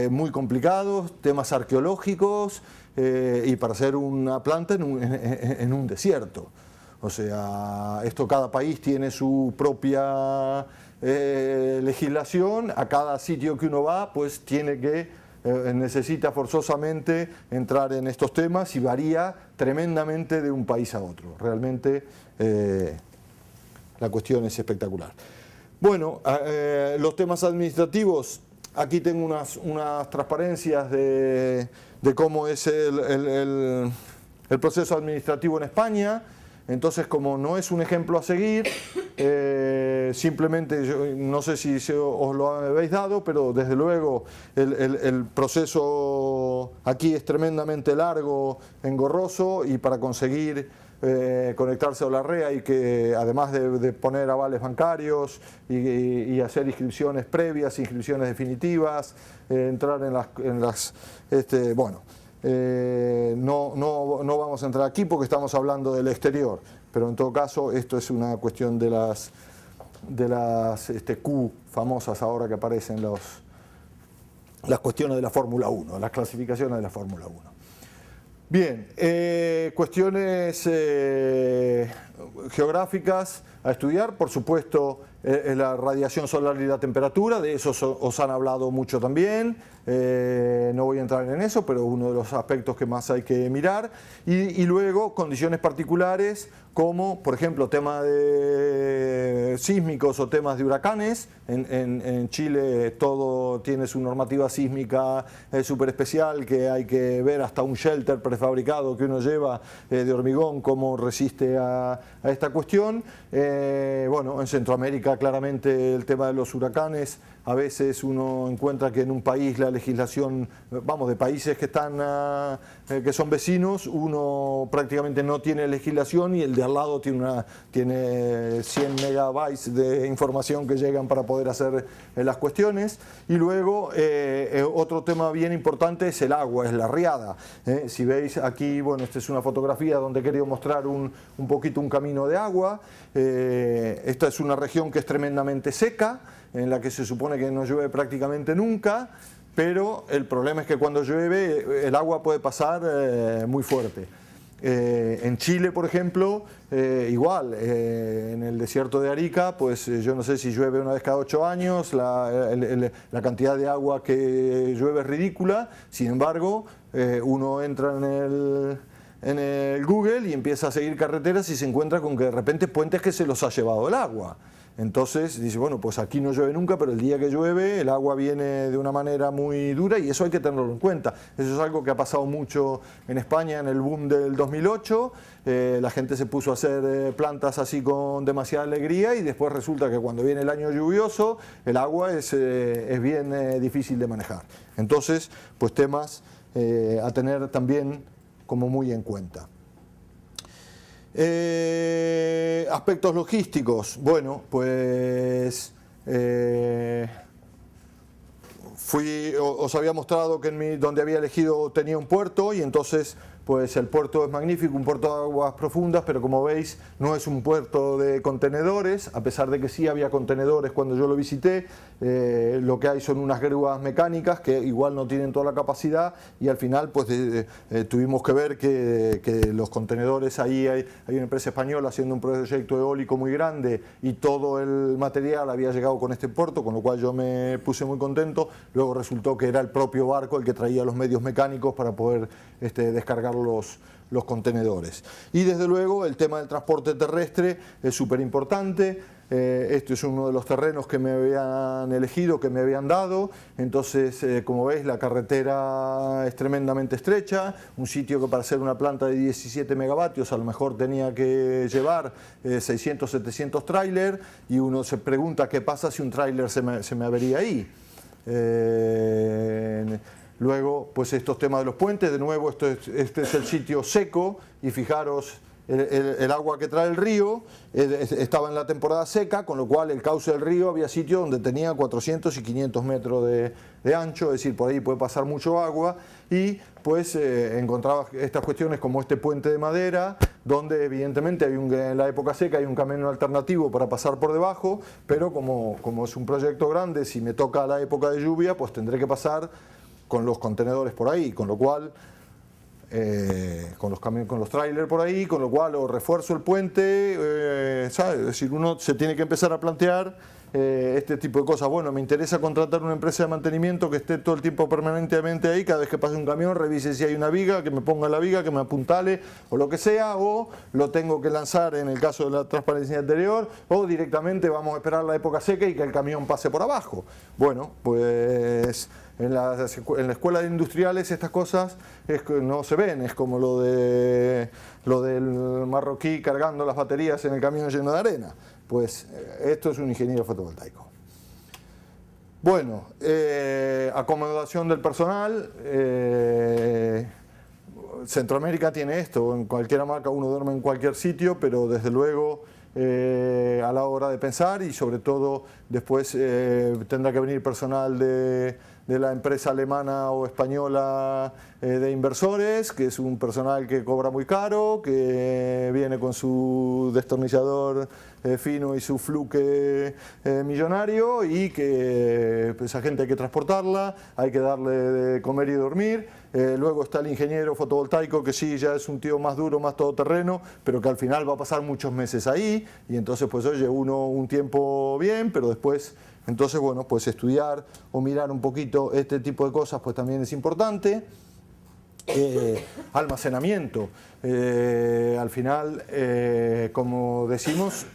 muy complicados, temas arqueológicos y para hacer una planta en un desierto. O sea, cada país tiene su propia legislación, a cada sitio que uno va pues necesita forzosamente entrar en estos temas y varía tremendamente de un país a otro. Realmente la cuestión es espectacular. Bueno, los temas administrativos, aquí tengo unas transparencias de cómo es el proceso administrativo en España. Entonces, como no es un ejemplo a seguir, simplemente, yo no sé si os lo habéis dado, pero desde luego el proceso aquí es tremendamente largo, engorroso, y para conseguir conectarse a la red hay que, además de poner avales bancarios y hacer inscripciones previas, inscripciones definitivas, entrar en las bueno. No vamos a entrar aquí porque estamos hablando del exterior, pero en todo caso esto es una cuestión de las Q famosas ahora que aparecen las cuestiones de la Fórmula 1, las clasificaciones de la Fórmula 1. Bien, cuestiones geográficas a estudiar, por supuesto, la radiación solar y la temperatura, de eso os han hablado mucho también, no voy a entrar en eso, pero uno de los aspectos que más hay que mirar, y luego condiciones particulares como, por ejemplo, temas de sísmicos o temas de huracanes. En Chile todo tiene su normativa sísmica súper especial, que hay que ver hasta un shelter prefabricado que uno lleva de hormigón, cómo resiste a esta cuestión. Bueno, en Centroamérica claramente el tema de los huracanes, a veces uno encuentra que en un país la legislación, vamos, de países que son vecinos, uno prácticamente no tiene legislación y el de al lado tiene 100 megabytes de información que llegan para poder hacer las cuestiones. Y luego otro tema bien importante es el agua, es la riada. Si veis aquí, bueno, esta es una fotografía donde he querido mostrar un poquito un camino de agua. Esta es una región que es tremendamente seca, en la que se supone que no llueve prácticamente nunca, pero el problema es que cuando llueve el agua puede pasar muy fuerte. En Chile, por ejemplo, igual, en el desierto de Arica, pues yo no sé si llueve una vez cada 8 años, la cantidad de agua que llueve es ridícula. Sin embargo, uno entra en el Google y empieza a seguir carreteras y se encuentra con que de repente puentes que se los ha llevado el agua. Entonces dice, bueno, pues aquí no llueve nunca, pero el día que llueve el agua viene de una manera muy dura y eso hay que tenerlo en cuenta. Eso es algo que ha pasado mucho en España en el boom del 2008. La gente se puso a hacer plantas así con demasiada alegría y después resulta que cuando viene el año lluvioso el agua es bien difícil de manejar. Entonces, pues temas a tener también como muy en cuenta. Aspectos logísticos, bueno, pues os había mostrado que donde había elegido tenía un puerto y entonces pues el puerto es magnífico, un puerto de aguas profundas, pero como veis no es un puerto de contenedores, a pesar de que sí había contenedores cuando yo lo visité. Lo que hay son unas grúas mecánicas que igual no tienen toda la capacidad y al final pues tuvimos que ver que los contenedores, ahí hay una empresa española haciendo un proyecto eólico muy grande y todo el material había llegado con este puerto, con lo cual yo me puse muy contento. Luego resultó que era el propio barco el que traía los medios mecánicos para poder descargar los contenedores. Y desde luego el tema del transporte terrestre es súper importante. Este es uno de los terrenos que me habían elegido, que me habían dado. Entonces, como veis, la carretera es tremendamente estrecha, un sitio que para hacer una planta de 17 megavatios a lo mejor tenía que llevar 600, 700 tráiler, y uno se pregunta qué pasa si un tráiler se me avería ahí. Luego, pues estos temas de los puentes, de nuevo, este es el sitio seco, y fijaros, el agua que trae el río estaba en la temporada seca, con lo cual el cauce del río había sitios donde tenía 400 y 500 metros de ancho, es decir, por ahí puede pasar mucho agua, y pues encontraba estas cuestiones como este puente de madera, donde evidentemente en la época seca hay un camino alternativo para pasar por debajo, pero como es un proyecto grande, si me toca la época de lluvia, pues tendré que pasar con los contenedores por ahí, con lo cual con los trailers por ahí, con lo cual o refuerzo el puente, ¿sabes? Es decir, uno se tiene que empezar a plantear este tipo de cosas. Bueno, me interesa contratar una empresa de mantenimiento que esté todo el tiempo permanentemente ahí, cada vez que pase un camión revise si hay una viga, que me ponga la viga, que me apuntale o lo que sea, o lo tengo que lanzar en el caso de la transparencia anterior, o directamente vamos a esperar la época seca y que el camión pase por abajo. Bueno, pues en la escuela de industriales estas cosas no se ven, es como lo del marroquí cargando las baterías en el camión lleno de arena. Pues esto es un ingeniero fotovoltaico. Bueno, acomodación del personal. Centroamérica tiene esto, en cualquier marca uno duerme en cualquier sitio, pero desde luego a la hora de pensar, y sobre todo después tendrá que venir personal de la empresa alemana o española de inversores, que es un personal que cobra muy caro, que viene con su destornillador fino y su fluke millonario, y que esa gente hay que transportarla, hay que darle de comer y dormir. Luego está el ingeniero fotovoltaico, que sí, ya es un tío más duro, más todoterreno, pero que al final va a pasar muchos meses ahí, y entonces pues oye, uno un tiempo bien, pero después, entonces bueno, pues estudiar o mirar un poquito este tipo de cosas pues también es importante. Almacenamiento. Al final, como decimos,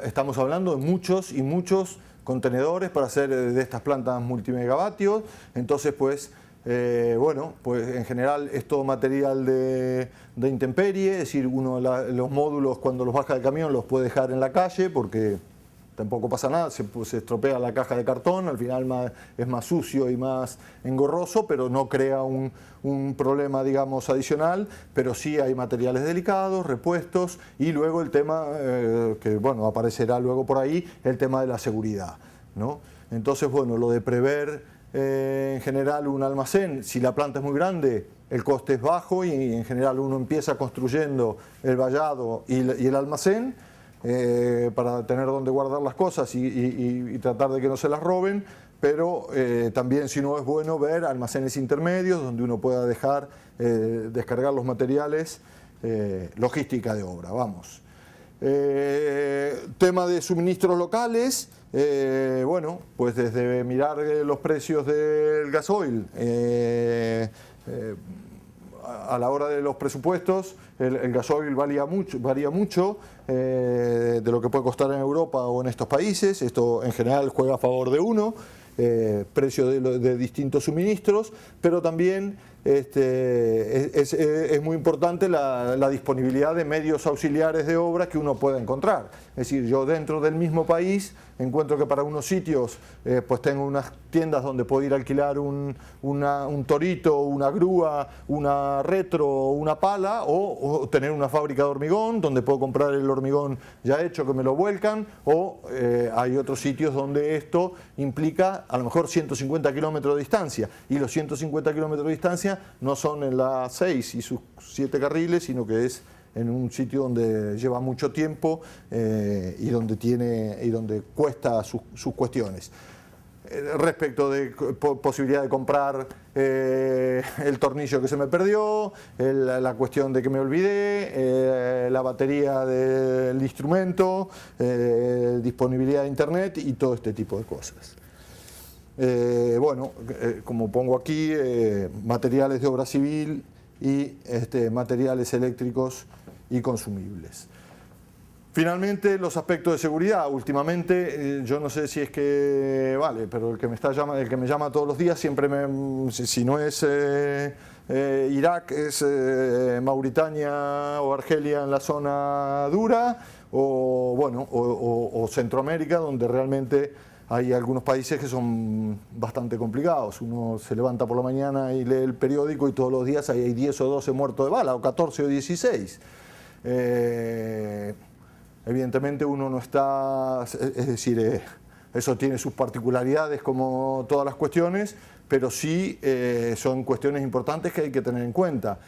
estamos hablando de muchos y muchos contenedores para hacer de estas plantas multimegavatios, entonces pues bueno, pues en general es todo material de intemperie, es decir, uno los módulos cuando los baja del camión los puede dejar en la calle porque tampoco pasa nada, se estropea la caja de cartón, al final es más sucio y más engorroso, pero no crea un problema, digamos, adicional, pero sí hay materiales delicados, repuestos, y luego el tema, que bueno, aparecerá luego por ahí, el tema de la seguridad, ¿no? Entonces, bueno, lo de prever en general un almacén, si la planta es muy grande, el coste es bajo y en general uno empieza construyendo el vallado y el almacén, para tener donde guardar las cosas y tratar de que no se las roben, pero también, si no, es bueno ver almacenes intermedios donde uno pueda dejar, descargar los materiales, logística de obra, vamos. Tema de suministros locales, bueno, pues desde mirar los precios del gasoil, a la hora de los presupuestos, el gasoil varía mucho de lo que puede costar en Europa o en estos países. Esto en general juega a favor de uno, precio de distintos suministros, pero también es muy importante la disponibilidad de medios auxiliares de obra que uno pueda encontrar. Es decir, yo dentro del mismo país encuentro que para unos sitios pues tengo unas tiendas donde puedo ir a alquilar un torito, una grúa, una retro, una pala, o tener una fábrica de hormigón donde puedo comprar el hormigón ya hecho que me lo vuelcan, o hay otros sitios donde esto implica a lo mejor 150 kilómetros de distancia, y los 150 kilómetros de distancia no son en la 6 y sus 7 carriles, sino que es en un sitio donde lleva mucho tiempo y donde cuesta sus cuestiones. Respecto de posibilidad de comprar el tornillo que se me perdió, la cuestión de que me olvidé, la batería del instrumento, disponibilidad de internet y todo este tipo de cosas. Bueno, como pongo aquí, materiales de obra civil y materiales eléctricos y consumibles. Finalmente, los aspectos de seguridad. Últimamente, yo no sé si es que vale, pero el que me llama todos los días siempre si no es Irak, es Mauritania o Argelia en la zona dura, o bueno, o Centroamérica, donde realmente hay algunos países que son bastante complicados. Uno se levanta por la mañana y lee el periódico y todos los días hay 10 o 12 muertos de bala, o 14 o 16. Evidentemente uno no está, es decir, eso tiene sus particularidades como todas las cuestiones, pero sí son cuestiones importantes que hay que tener en cuenta.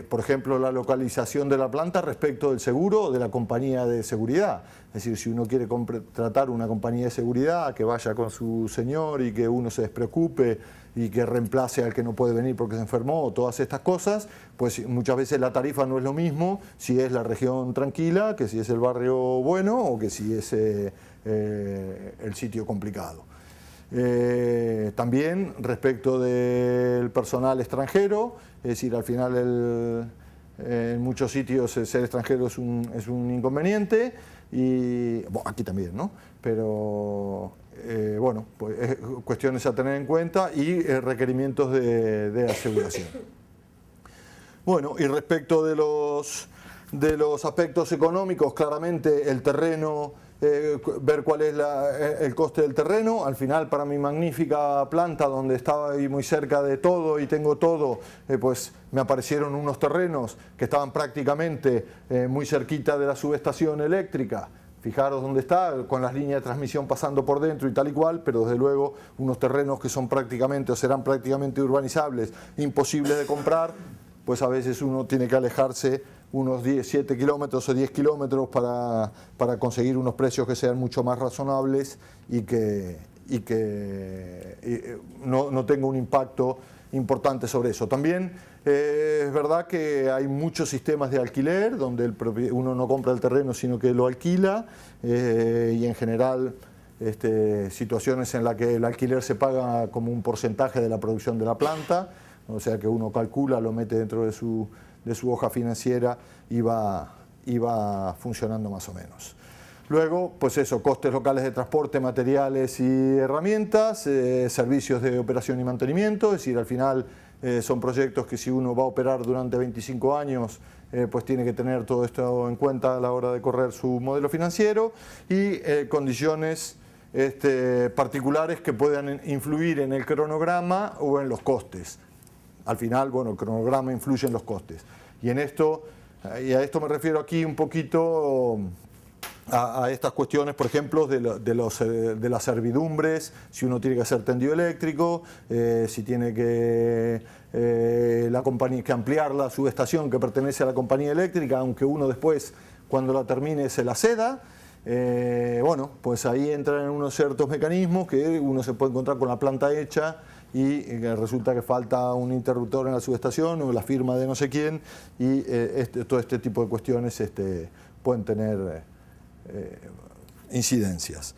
Por ejemplo, la localización de la planta respecto del seguro o de la compañía de seguridad. Es decir, si uno quiere contratar una compañía de seguridad, que vaya con su señor y que uno se despreocupe y que reemplace al que no puede venir porque se enfermó, todas estas cosas, pues muchas veces la tarifa no es lo mismo si es la región tranquila, que si es el barrio bueno o que si es el sitio complicado. También respecto del personal extranjero, es decir, al final en muchos sitios ser extranjero es un inconveniente, y bueno, aquí también, ¿no? Pero bueno, pues cuestiones a tener en cuenta y requerimientos de aseguración. Bueno, y respecto de los aspectos económicos, claramente el terreno, ver cuál es el coste del terreno. Al final, para mi magnífica planta, donde estaba ahí muy cerca de todo y tengo todo, pues me aparecieron unos terrenos que estaban prácticamente muy cerquita de la subestación eléctrica. Fijaros dónde está, con las líneas de transmisión pasando por dentro y tal y cual, pero desde luego unos terrenos que son prácticamente o serán prácticamente urbanizables, imposibles de comprar, pues a veces uno tiene que alejarse unos 7 kilómetros o 10 kilómetros para conseguir unos precios que sean mucho más razonables y que no tenga un impacto importante sobre eso. También es verdad que hay muchos sistemas de alquiler donde uno no compra el terreno sino que lo alquila, y en general situaciones en las que el alquiler se paga como un porcentaje de la producción de la planta, o sea que uno calcula, lo mete dentro de su hoja financiera y va funcionando más o menos. Luego, pues eso, costes locales de transporte, materiales y herramientas, servicios de operación y mantenimiento, es decir, al final son proyectos que si uno va a operar durante 25 años, pues tiene que tener todo esto en cuenta a la hora de correr su modelo financiero, y condiciones particulares que puedan influir en el cronograma o en los costes. Al final, bueno, el cronograma influye en los costes. Y a esto me refiero aquí un poquito a estas cuestiones, por ejemplo, de las servidumbres, si uno tiene que hacer tendido eléctrico, si tiene que ampliar la subestación que pertenece a la compañía eléctrica, aunque uno después, cuando la termine, se la ceda. Bueno, pues ahí entran unos ciertos mecanismos que uno se puede encontrar con la planta hecha y resulta que falta un interruptor en la subestación o la firma de no sé quién, y todo este tipo de cuestiones pueden tener incidencias.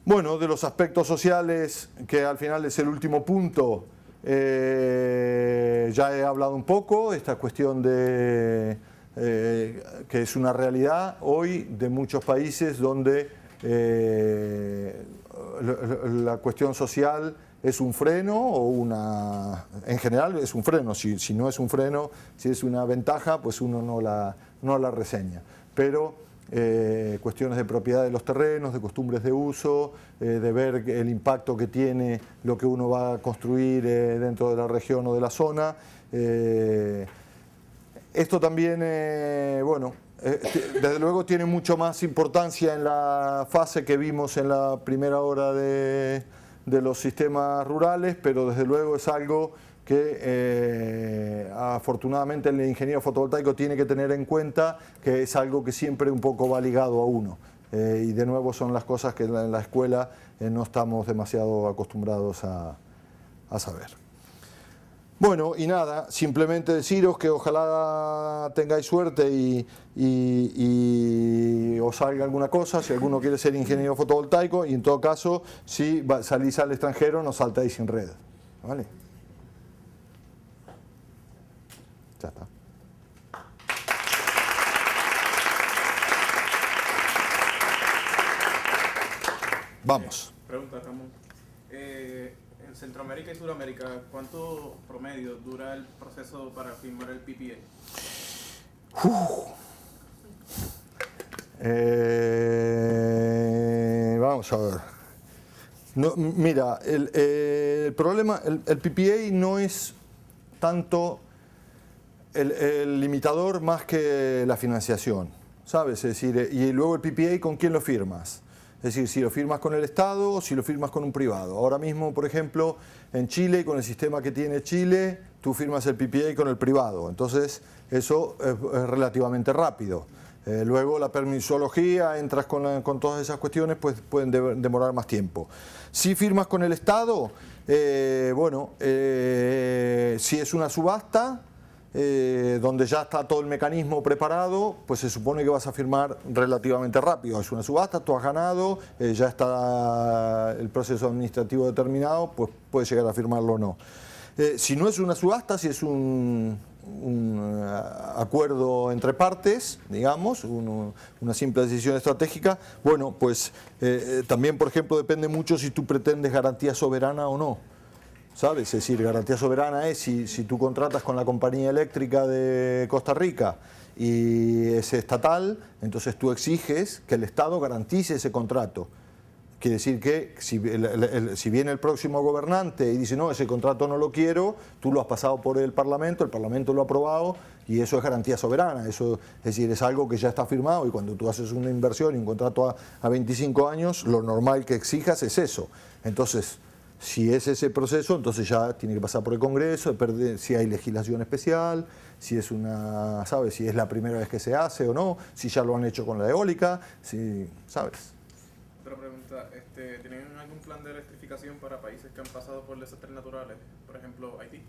Bueno, de los aspectos sociales, que al final es el último punto, ya he hablado un poco, esta cuestión de que es una realidad hoy de muchos países donde la cuestión social es un freno o en general es un freno. Si no es un freno, si es una ventaja, pues uno no la reseña. Pero cuestiones de propiedad de los terrenos, de costumbres de uso, de ver el impacto que tiene lo que uno va a construir dentro de la región o de la zona. Esto también, bueno, desde luego tiene mucho más importancia en la fase que vimos en la primera hora de los sistemas rurales, pero desde luego es algo que afortunadamente el ingeniero fotovoltaico tiene que tener en cuenta, que es algo que siempre un poco va ligado a uno. Y de nuevo son las cosas que en la escuela no estamos demasiado acostumbrados a saber. Bueno, y nada, simplemente deciros que ojalá tengáis suerte y os salga alguna cosa, si alguno quiere ser ingeniero fotovoltaico, y en todo caso, si salís al extranjero, no saltáis sin red. ¿Vale? Ya está. Vamos. Pregunta, Ramón. En Centroamérica y Sudamérica, ¿cuánto promedio dura el proceso para firmar el PPA? Vamos a ver. No, mira, el problema, el PPA no es tanto el limitador más que la financiación, ¿sabes? Es decir, y luego el PPA, ¿con quién lo firmas? Es decir, si lo firmas con el Estado o si lo firmas con un privado. Ahora mismo, por ejemplo, en Chile, con el sistema que tiene Chile, tú firmas el PPA con el privado. Entonces, eso es relativamente rápido. Luego la permisología, entras con todas esas cuestiones, pues pueden demorar más tiempo. Si firmas con el Estado, si es una subasta, donde ya está todo el mecanismo preparado, pues se supone que vas a firmar relativamente rápido. Es una subasta, tú has ganado, ya está el proceso administrativo determinado, pues puedes llegar a firmarlo o no. Si no es una subasta, si es un acuerdo entre partes, digamos, una simple decisión estratégica, bueno, pues también, por ejemplo, depende mucho si tú pretendes garantía soberana o no. ¿Sabes? Es decir, garantía soberana es si tú contratas con la compañía eléctrica de Costa Rica y es estatal, entonces tú exiges que el Estado garantice ese contrato. Quiere decir que si viene el próximo gobernante y dice no, ese contrato no lo quiero, tú lo has pasado por el Parlamento lo ha aprobado y eso es garantía soberana. Eso, es decir, es algo que ya está firmado y cuando tú haces una inversión y un contrato a 25 años, lo normal que exijas es eso. Entonces, si es ese proceso, entonces ya tiene que pasar por el Congreso, si hay legislación especial, si es ¿sabes? Si es la primera vez que se hace o no, si ya lo han hecho con la eólica, ¿sabes? Otra pregunta, ¿tienen algún plan de electrificación para países que han pasado por desastres naturales? Por ejemplo, Haití.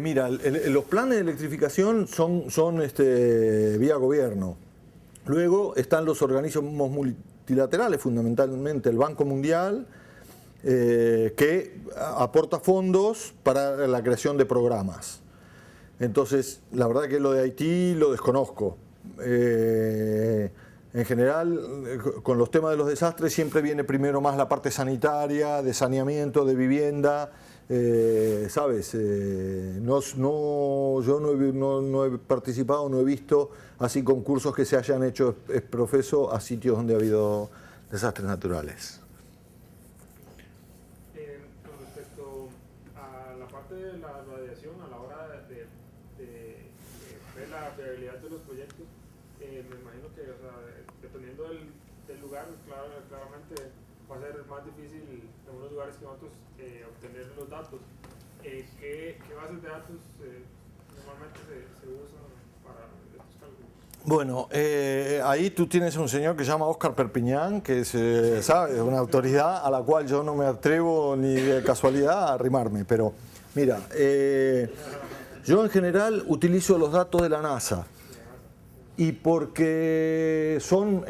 Mira, los planes de electrificación son vía gobierno. Luego están los organismos multilaterales, fundamentalmente el Banco Mundial, que aporta fondos para la creación de programas. Entonces, la verdad que lo de Haití lo desconozco. En general, con los temas de los desastres siempre viene primero más la parte sanitaria, de saneamiento, de vivienda, ¿sabes? Yo no he participado, no he visto así concursos que se hayan hecho exprofeso a sitios donde ha habido desastres naturales. Con respecto a la parte de la radiación, a la hora de ver la viabilidad de los proyectos, me imagino que, o sea, dependiendo del lugar, claramente va a ser más difícil en unos lugares que en otros obtener los datos. ¿Qué bases de datos normalmente se usan para estos cálculos? Bueno, ahí tú tienes un señor que se llama Óscar Perpiñán, que es, ¿sabes?, una autoridad a la cual yo no me atrevo ni de casualidad a arrimarme, pero mira, yo en general utilizo los datos de la NASA. Y porque son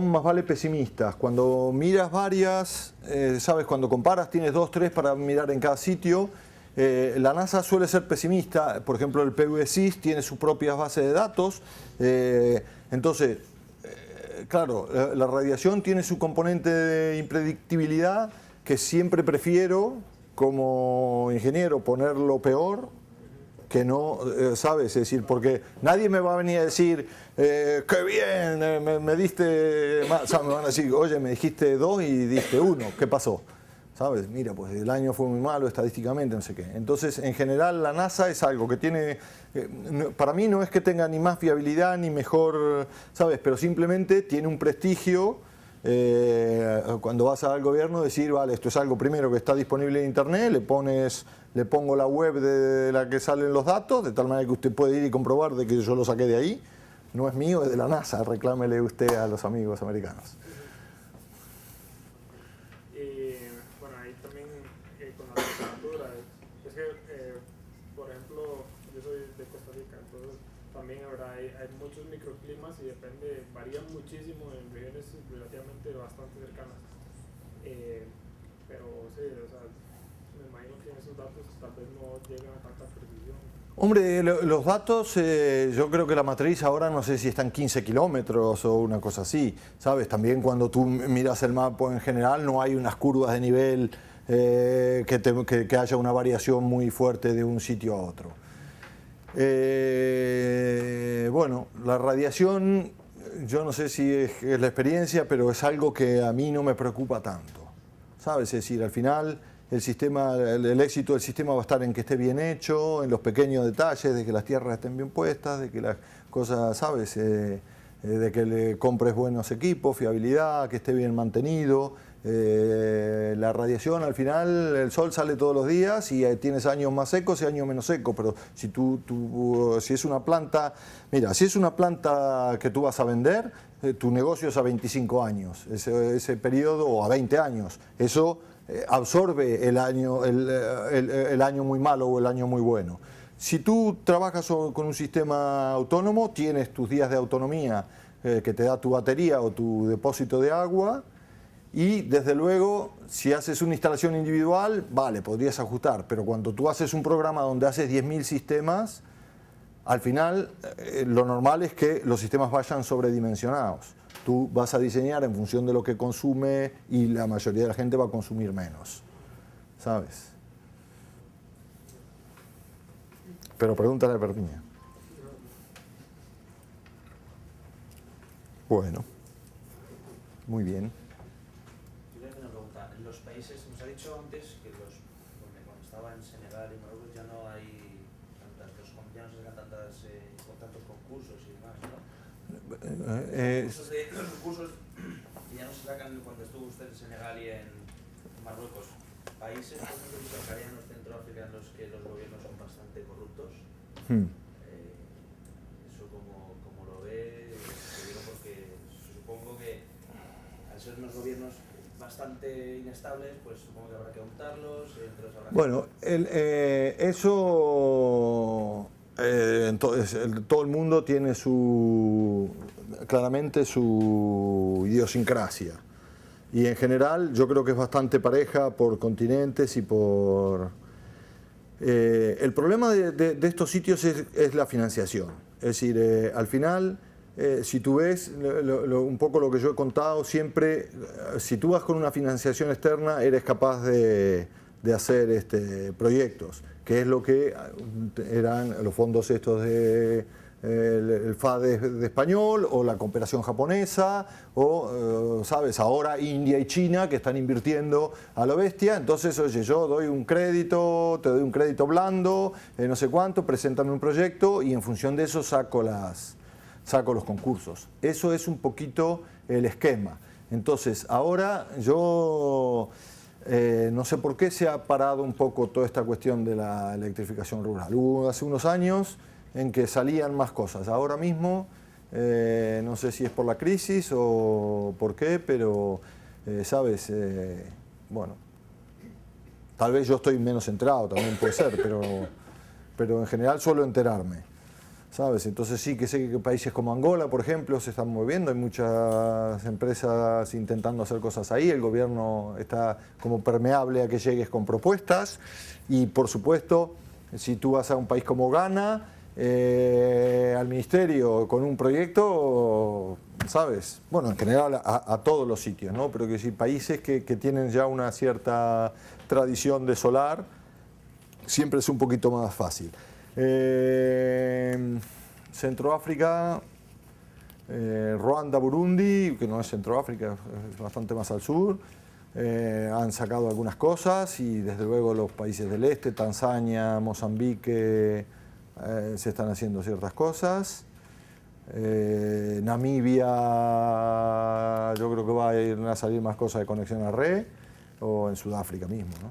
más vale pesimistas. Cuando miras varias, sabes, cuando comparas tienes 2, 3 para mirar en cada sitio. La NASA suele ser pesimista. Por ejemplo, el PVSIS tiene sus propias bases de datos. Entonces, claro, la radiación tiene su componente de impredictibilidad que siempre prefiero, como ingeniero, ponerlo peor que no, ¿sabes? Es decir, porque nadie me va a venir a decir, qué bien, me diste más. O sea, me van a decir, oye, me dijiste 2 y diste 1, ¿qué pasó? ¿Sabes? Mira, pues el año fue muy malo estadísticamente, no sé qué. Entonces, en general, la NASA es algo que tiene, para mí no es que tenga ni más fiabilidad ni mejor, ¿sabes? Pero simplemente tiene un prestigio. Cuando vas al gobierno, decir, vale, esto es algo primero que está disponible en internet, le pongo la web de la que salen los datos, de tal manera que usted puede ir y comprobar de que yo lo saqué de ahí. No es mío, es de la NASA, reclámele usted a los amigos americanos. Bueno, ahí también con la temperatura, es que, por ejemplo, yo soy de Costa Rica, entonces también hay muchos microclimas y varían muchísimo en regiones relativamente bastante cercanas. Pero sí, o sea, me imagino que esos datos tal vez no llegan a tanta precisión. Hombre, los datos, yo creo que la matriz ahora no sé si está en 15 kilómetros o una cosa así, ¿sabes? También cuando tú miras el mapa en general no hay unas curvas de nivel que haya una variación muy fuerte de un sitio a otro. Bueno, la radiación yo no sé si es la experiencia, pero es algo que a mí no me preocupa tanto, ¿sabes? Es decir, al final el sistema, el éxito del sistema va a estar en que esté bien hecho, en los pequeños detalles, de que las tierras estén bien puestas, de que las cosas, ¿sabes? De que le compres buenos equipos, fiabilidad, que esté bien mantenido. La radiación, al final, el sol sale todos los días y tienes años más secos y años menos secos, pero si es una planta, mira, si es una planta que tú vas a vender, tu negocio es a 25 años, ese periodo, o a 20 años, eso absorbe el año muy malo o el año muy bueno. Si tú trabajas con un sistema autónomo, tienes tus días de autonomía que te da tu batería o tu depósito de agua. Y desde luego, si haces una instalación individual, vale, podrías ajustar, pero cuando tú haces un programa donde haces 10.000 sistemas, al final lo normal es que los sistemas vayan sobredimensionados. Tú vas a diseñar en función de lo que consume y la mayoría de la gente va a consumir menos, ¿sabes? Pero pregúntale a Perpiña. Bueno, muy bien. En los países, nos ha dicho antes que cuando estaba en Senegal y Marruecos ya no hay ya no se sacan tantos concursos y demás, ¿no? Los concursos que ya no se sacan cuando estuvo usted en Senegal y en Marruecos. Países, por ejemplo, subsaharianos, Centroáfrica, en los que los gobiernos son bastante corruptos. Eso como lo ve, te digo porque supongo que al ser unos gobiernos bastante inestables, pues supongo que habrá que aumentarlos, entre los habrá que... Bueno, eso entonces, todo el mundo tiene claramente su idiosincrasia. Y en general yo creo que es bastante pareja por continentes y por... el problema de estos sitios es la financiación. Es decir, al final... si tú ves un poco lo que yo he contado, siempre, si tú vas con una financiación externa, eres capaz de hacer proyectos, que es lo que eran los fondos estos el FAD de español, o la cooperación japonesa, o, ¿sabes? Ahora India y China, que están invirtiendo a lo bestia. Entonces, oye, yo doy un crédito, te doy un crédito blando, no sé cuánto, preséntame un proyecto, y en función de eso saco los concursos. Eso es un poquito el esquema. Entonces, ahora yo no sé por qué se ha parado un poco toda esta cuestión de la electrificación rural. Hubo hace unos años en que salían más cosas. Ahora mismo, no sé si es por la crisis o por qué, pero, ¿sabes? Bueno, tal vez yo estoy menos enterado, también puede ser, pero en general suelo enterarme, ¿sabes? Entonces sí que sé que países como Angola, por ejemplo, se están moviendo, hay muchas empresas intentando hacer cosas ahí, el gobierno está como permeable a que llegues con propuestas, y por supuesto, si tú vas a un país como Ghana, al ministerio con un proyecto, ¿sabes? Bueno, en general a todos los sitios, ¿no? Pero que si países que tienen ya una cierta tradición de solar, siempre es un poquito más fácil. Centroáfrica, Ruanda, Burundi, que no es Centroáfrica, es bastante más al sur, han sacado algunas cosas, y desde luego los países del este, Tanzania, Mozambique, se están haciendo ciertas cosas. Namibia, yo creo que va a salir más cosas de conexión a red, o en Sudáfrica mismo, ¿no?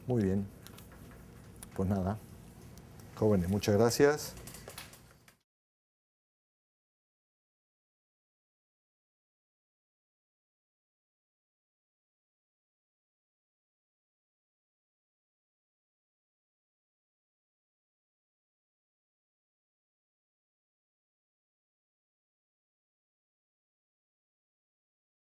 Muy bien, pues nada, jóvenes, muchas gracias.